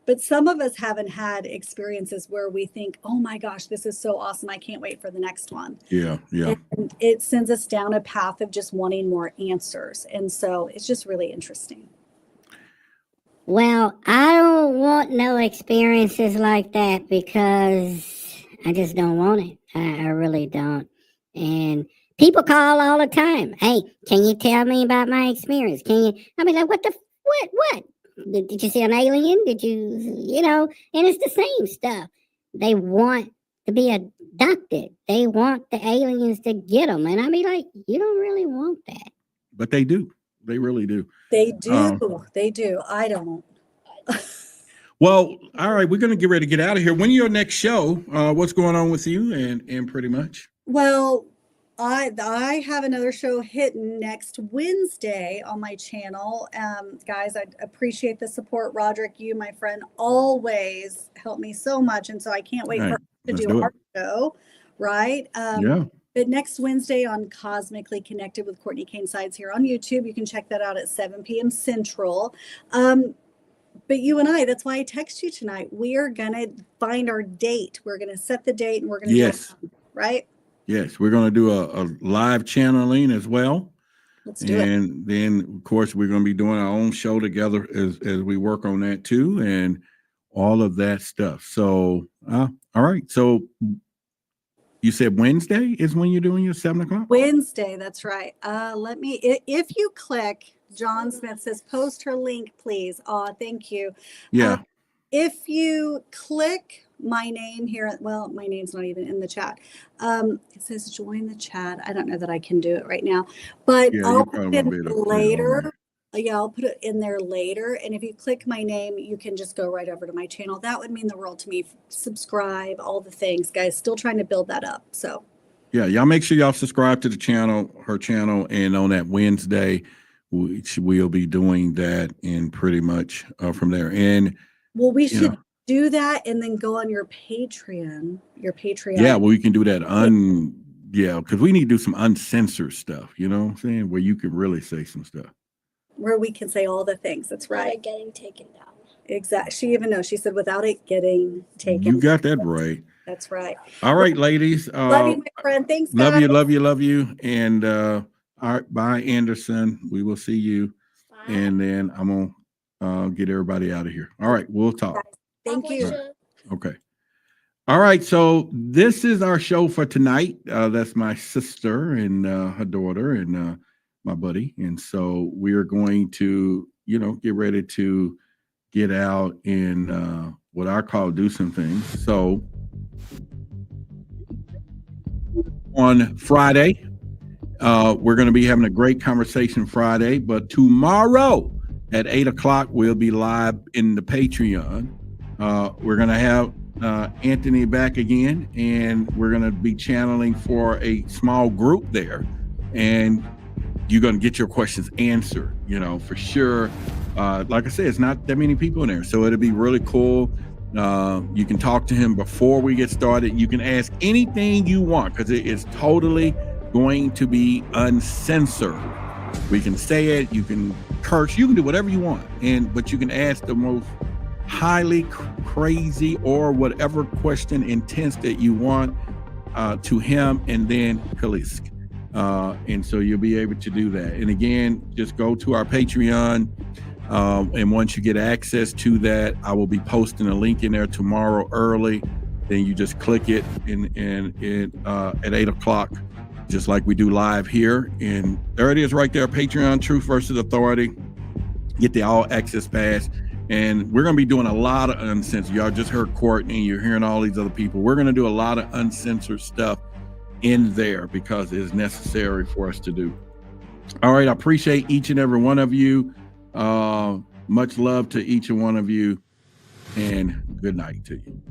Speaker 11: But some of us haven't had experiences where we think, oh my gosh, this is so awesome. I can't wait for the next one.
Speaker 2: Yeah.
Speaker 11: And it sends us down a path of just wanting more answers. And so it's just really interesting.
Speaker 13: Well, I don't want no experiences like that because I just don't want it. I really don't. And people call all the time. Hey, can you tell me about my experience? I mean, like, what? Did you see an alien? Did you know? And it's the same stuff. They want to be abducted. They want the aliens to get them. And I mean, like, you don't really want that.
Speaker 2: But they do. They really do.
Speaker 11: They do. They do. I don't.
Speaker 2: Well, all right. We're going to get ready to get out of here. When your next show? What's going on with you? And pretty much.
Speaker 11: Well, I have another show hitting next Wednesday on my channel. Guys, I appreciate the support. Roderick, you, my friend, always help me so much. And so I can't wait for to do our show. Right.
Speaker 2: Yeah.
Speaker 11: But next Wednesday on Cosmically Connected with Courtney Kane Sides here on YouTube. You can check that out at 7 p.m. Central. But you and I, that's why I text you tonight. We are going to find our date. We're going to set the date and we're going to do it, right?
Speaker 2: Yes, we're going to do a live channeling as well.
Speaker 11: Let's do it.
Speaker 2: And then, of course, we're going to be doing our own show together as we work on that too, and all of that stuff. So, all right. So you said Wednesday is when you're doing your 7 o'clock?
Speaker 11: Wednesday, that's right. If you click, John Smith says, post her link, please. Thank you.
Speaker 2: Yeah.
Speaker 11: If you click my name here, well, my name's not even in the chat. It says join the chat. I don't know that I can do it right now, but I'll put it later. Yeah, I'll put it in there later. And if you click my name, you can just go right over to my channel. That would mean the world to me. Subscribe, all the things, guys. Still trying to build that up. So
Speaker 2: yeah, y'all make sure y'all subscribe to the channel, her channel, and on that Wednesday, we'll be doing that and pretty much from there. And
Speaker 11: well, we should do that and then go on your Patreon.
Speaker 2: Yeah, well, we can do that because we need to do some uncensored stuff, you know what I'm saying? Where you can really say some stuff.
Speaker 11: Where we can say all the things. That's right.
Speaker 12: Without it getting taken down.
Speaker 11: Exactly. She even knows. She said without it getting taken.
Speaker 2: You got that right.
Speaker 11: That's right.
Speaker 2: All right, ladies.
Speaker 11: Love you, my friend. Thanks, guys.
Speaker 2: Love you. And all right, bye, Anderson. We will see you. Bye. And then I'm gonna get everybody out of here. All right, we'll talk.
Speaker 11: Thank you.
Speaker 2: Right. Okay. All right, so this is our show for tonight. That's my sister and her daughter and my buddy. And so we're going to, get ready to get out and what I call do some things. So on Friday, we're going to be having a great conversation Friday, but tomorrow at 8 o'clock, we'll be live in the Patreon. We're going to have Anthony back again, and we're going to be channeling for a small group there. And you're going to get your questions answered, for sure. Like I said, it's not that many people in there, so it'll be really cool. You can talk to him before we get started. You can ask anything you want because it is totally going to be uncensored. We can say it, you can curse, you can do whatever you want, but you can ask the most highly crazy or whatever question intense that you want to him, and then Kalisk. And so you'll be able to do that. And again, just go to our Patreon. And once you get access to that, I will be posting a link in there tomorrow early then you just click it at 8 o'clock, just like we do live here. And there it is right there, Patreon, Truth versus Authority. Get the all access pass. And we're going to be doing a lot of uncensored. Y'all just heard Courtney, you're hearing all these other people. We're going to do a lot of uncensored stuff in there because it is necessary for us to do. All right, I appreciate each and every one of you. Much love to each and one of you, and good night to you.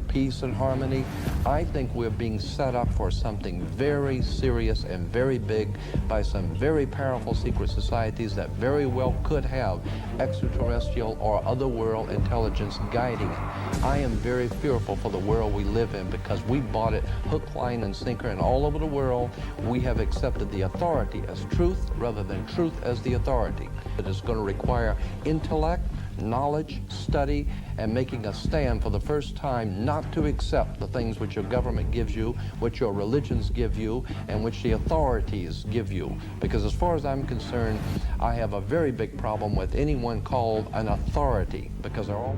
Speaker 15: Peace and harmony. I think we're being set up for something very serious and very big by some very powerful secret societies that very well could have extraterrestrial or otherworld intelligence guiding it. I am very fearful for the world we live in because we bought it hook, line, and sinker, and all over the world we have accepted the authority as truth rather than truth as the authority. It is going to require intellect, knowledge, study, and making a stand for the first time not to accept the things which your government gives you, which your religions give you, and which the authorities give you. Because as far as I'm concerned, I have a very big problem with anyone called an authority, because they're all